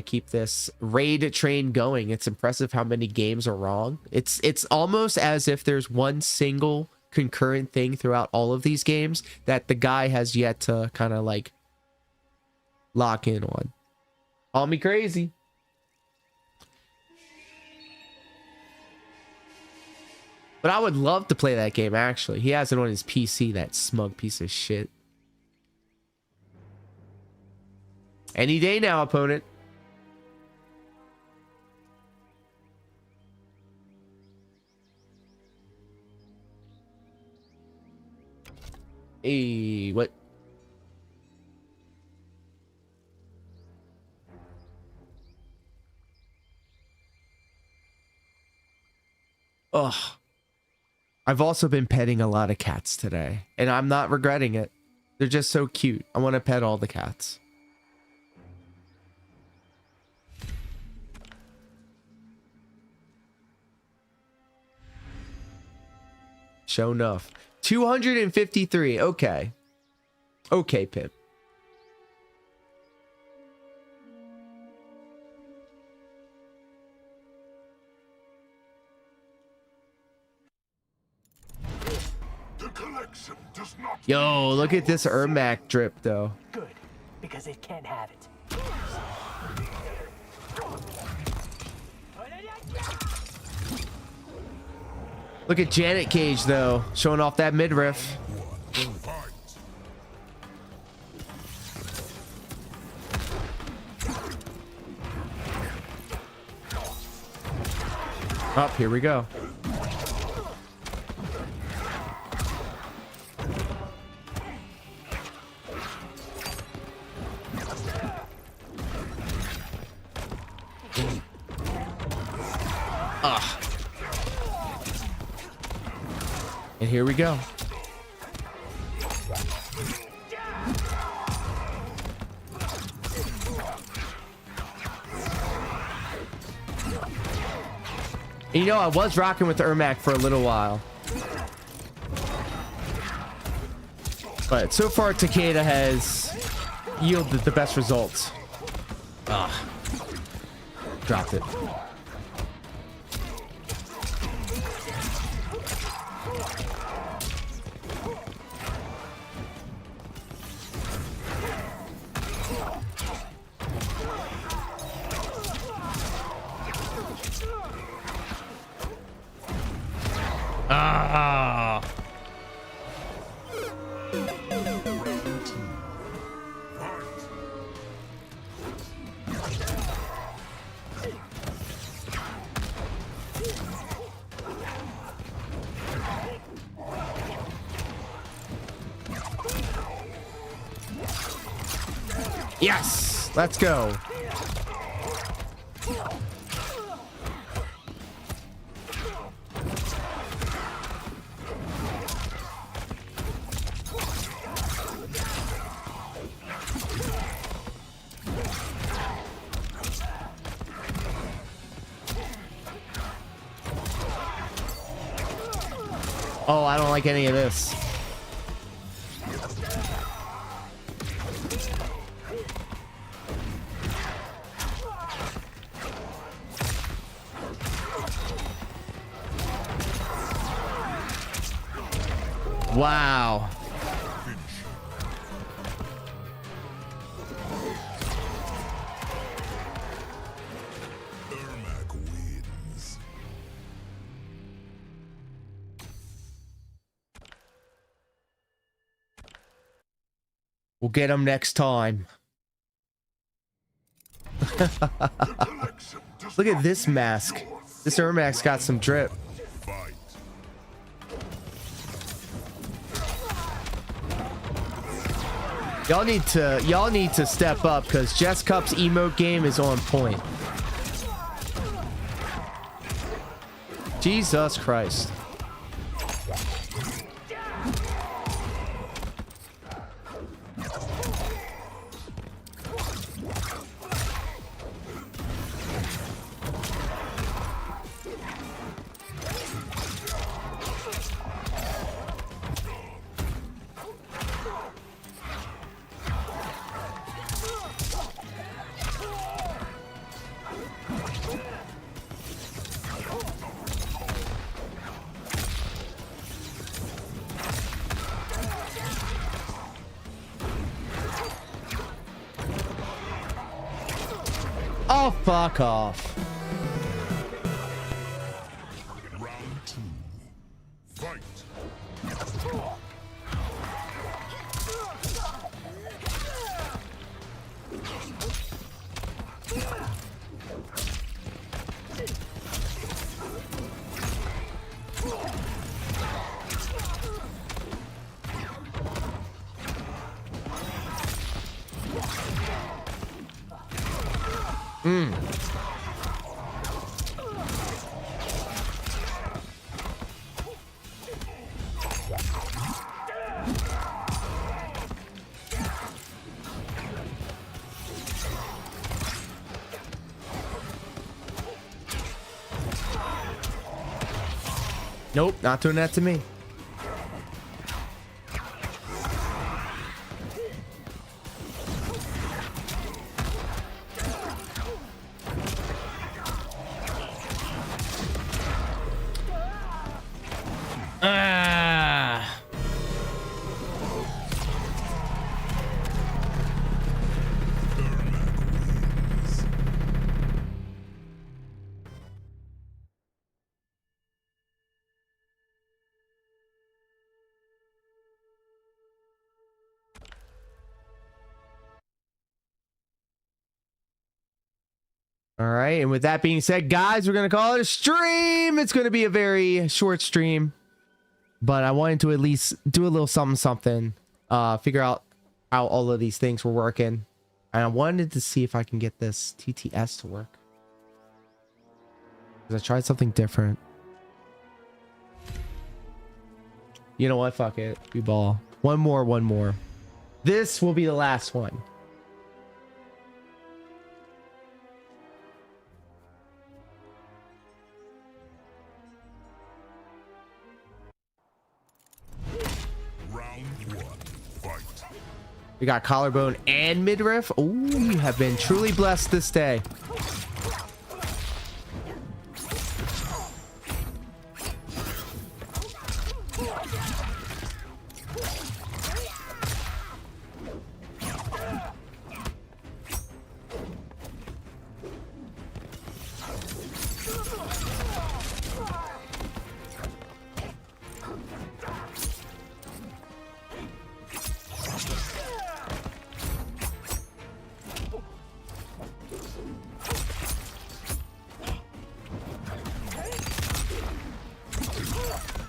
Keep this raid train going. It's impressive how many games are wrong. It's almost as if there's one single concurrent thing throughout all of these games that the guy has yet to kind of like lock in on. Call me crazy. But I would love to play that game, actually. He has it on his PC, that smug piece of shit. Any day now, opponent. Hey, what? Ugh. I've also been petting a lot of cats today, and I'm not regretting it. They're just so cute. I want to pet all the cats. Show enough. 253. Okay. Okay, Pip. Yo, look at this Ermac drip, though. Good, because it can't have it. Look at Janet Cage, though, showing off that midriff. Up, here we go. And here we go. And you know, I was rocking with the Ermac for a little while. But so far, Takeda has yielded the best results. Dropped it. Yes, let's go. Oh, I don't like any of this. Wow. We'll get him next time. Look at this mask. This Ermac's got some drip. Y'all need to step up because Jess Cup's emote game is on point. Jesus Christ. Oh, fuck off. Round 2. Fight. Nope, not doing that to me. Ah. All right, and with that being said, guys, we're gonna call it a stream. It's gonna be a very short stream, but I wanted to at least do a little something, figure out how all of these things were working, and I wanted to see if I can get this TTS to work, because I tried something different. You know what? Fuck it. We ball. One more. This will be the last one. We got collarbone and midriff. Oh, you have been truly blessed this day.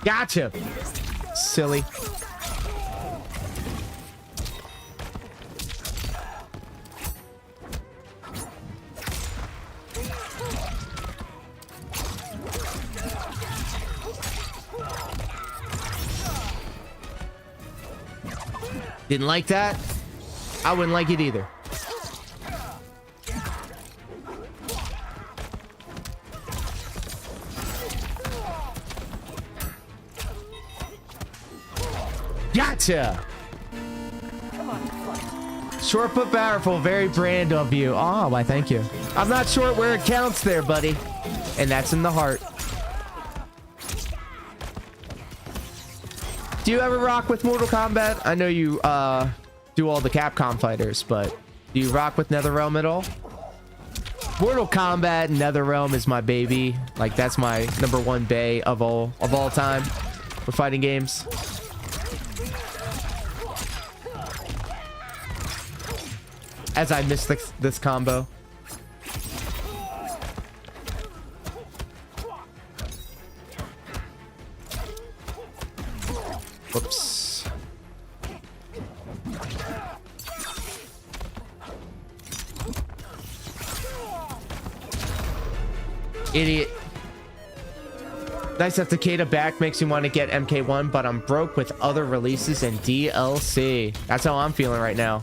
Gotcha. Silly. Didn't like that? I wouldn't like it either. Gotcha. Short but powerful, very brand of you. Oh, why, thank you. I'm not short where it counts there, buddy. And that's in the heart. Do you ever rock with Mortal Kombat? I know you do all the Capcom fighters, but do you rock with NetherRealm at all? Mortal Kombat NetherRealm is my baby. Like, that's my #1 bay of all time for fighting games. As I missed this combo. Whoops. Idiot. Nice that Takeda back makes me want to get MK1, but I'm broke with other releases and DLC. That's how I'm feeling right now.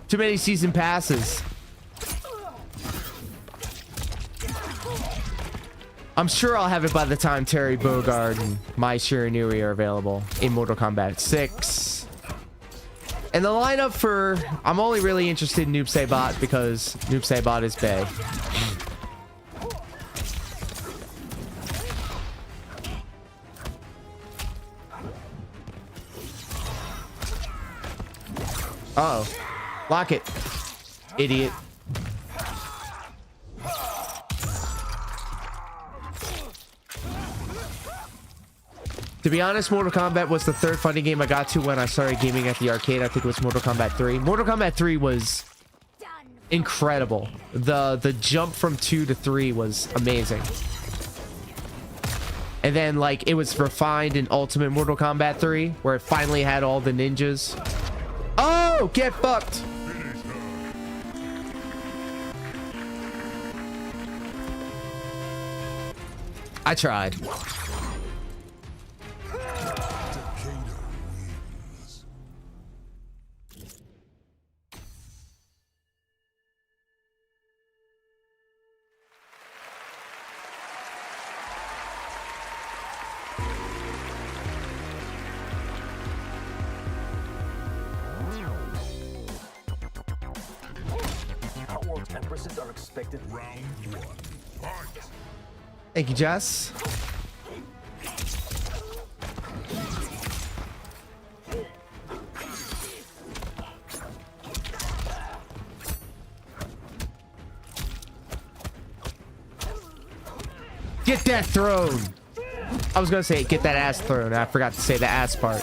Too many season passes. I'm sure I'll have it by the time Terry Bogard and Mai Shiranui are available in Mortal Kombat 6. And the lineup for... I'm only really interested in Noob Saibot because Noob Saibot is bae. Uh-oh. Lock it. Idiot. To be honest, Mortal Kombat was the third fighting game I got to when I started gaming at the arcade. I think it was Mortal Kombat 3. Mortal Kombat 3 was incredible. The jump from 2 to 3 was amazing. And then, like, it was refined in Ultimate Mortal Kombat 3, where it finally had all the ninjas. Oh, get fucked. I tried. Empresses are expected. Round 1. Fight! Thank you, Jess. Get that thrown. I was gonna say get that ass thrown. I forgot to say the ass part.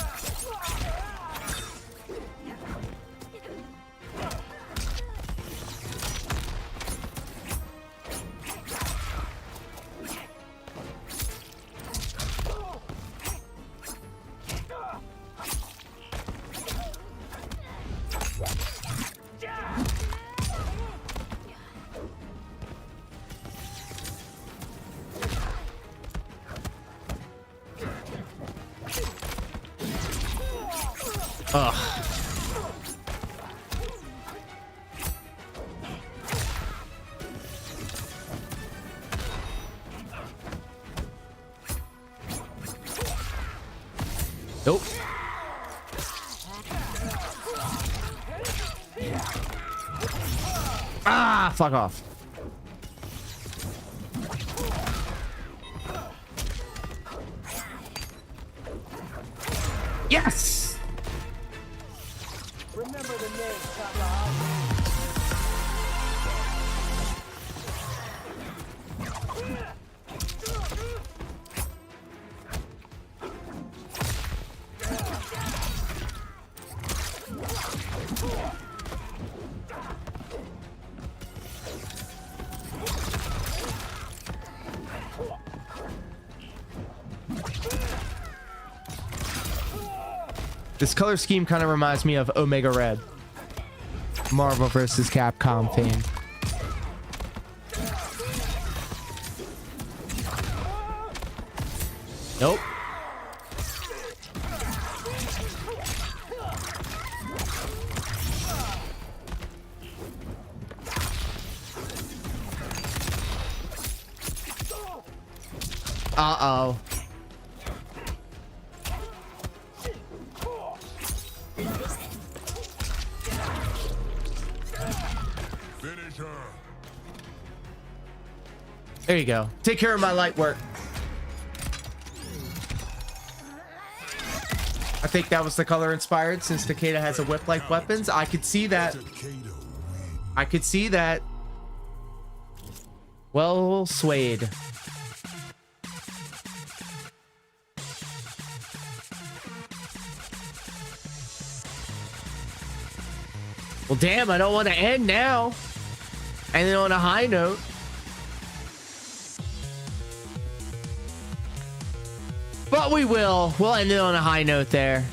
Ugh. Nope. Ah, fuck off. Yes! Remember the name, This color scheme kind of reminds me of Omega Red. Marvel vs. Capcom fame. Nope. Uh-oh. There you go. Take care of my light work. I think that was the color inspired since Takeda has a whip like weapons. I could see that. I could see that. Well swayed. Well, damn, I don't want to end now. And then on a high note. But we will. We'll end it on a high note there.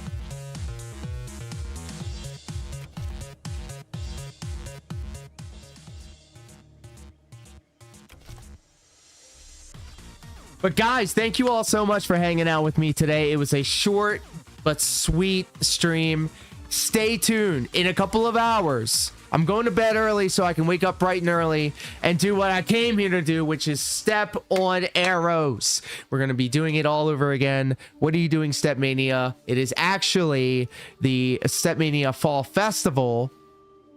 But guys, thank you all so much for hanging out with me today. It was a short but sweet stream. Stay tuned. In a couple of hours, I'm going to bed early so I can wake up bright and early and do what I came here to do, which is step on arrows. We're going to be doing it all over again. What are you doing, Step Mania? It is actually the Step Mania Fall Festival.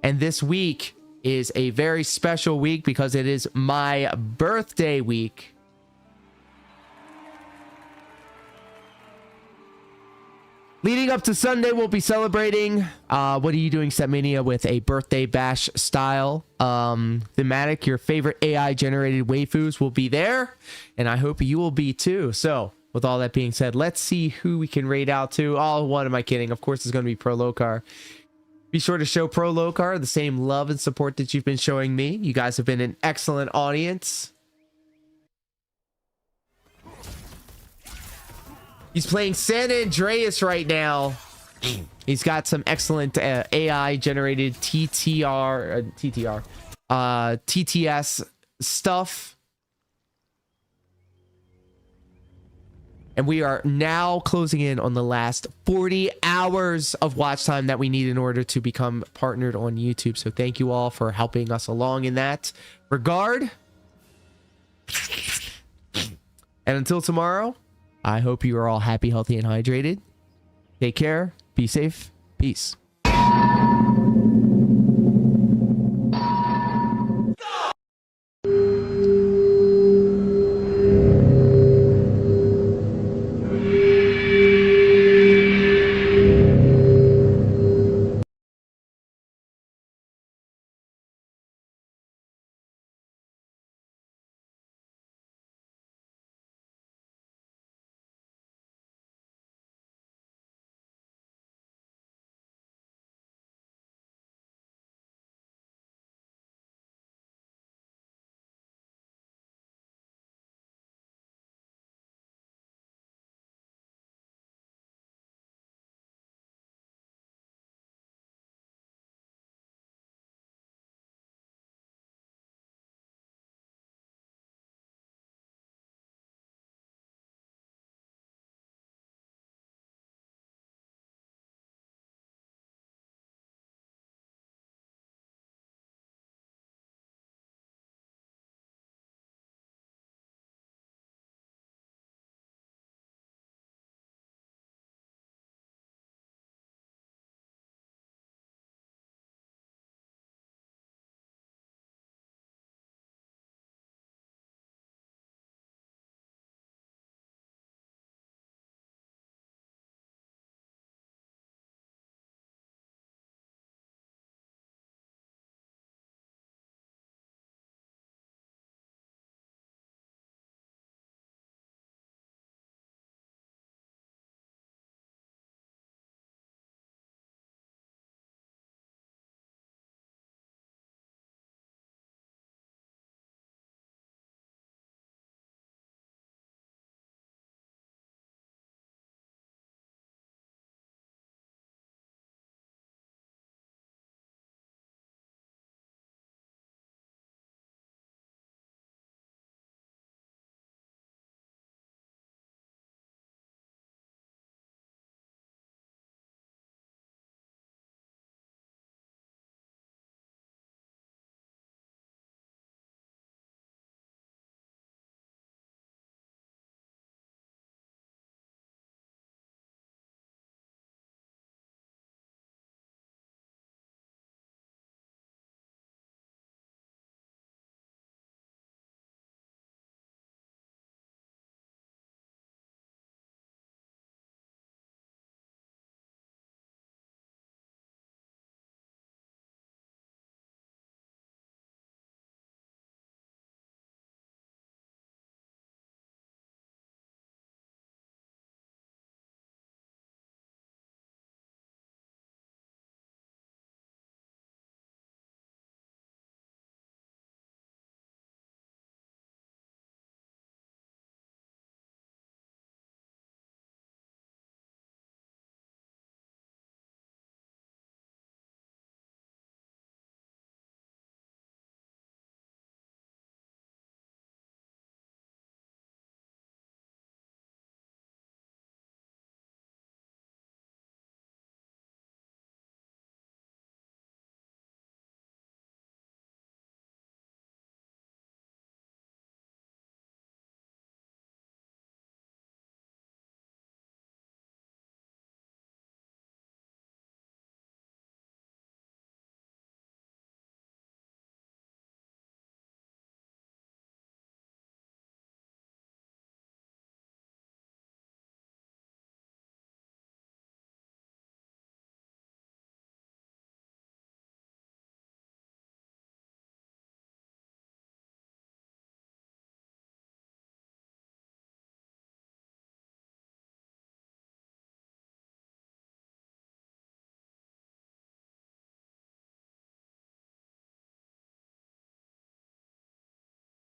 And this week is a very special week because it is my birthday week. Leading up to Sunday, we'll be celebrating What Are You Doing, Step Mania with a birthday bash style thematic. Your favorite AI generated waifus will be there, and I hope you will be too. So with all that being said, let's see who we can raid out to. Oh, what am I kidding? Of course, it's going to be Pro Locar. Be sure to show Pro Locar the same love and support that you've been showing me. You guys have been an excellent audience. He's playing San Andreas right now. He's got some excellent AI generated TTS stuff. And we are now closing in on the last 40 hours of watch time that we need in order to become partnered on YouTube. So thank you all for helping us along in that regard. And until tomorrow, I hope you are all happy, healthy, and hydrated. Take care. Be safe. Peace.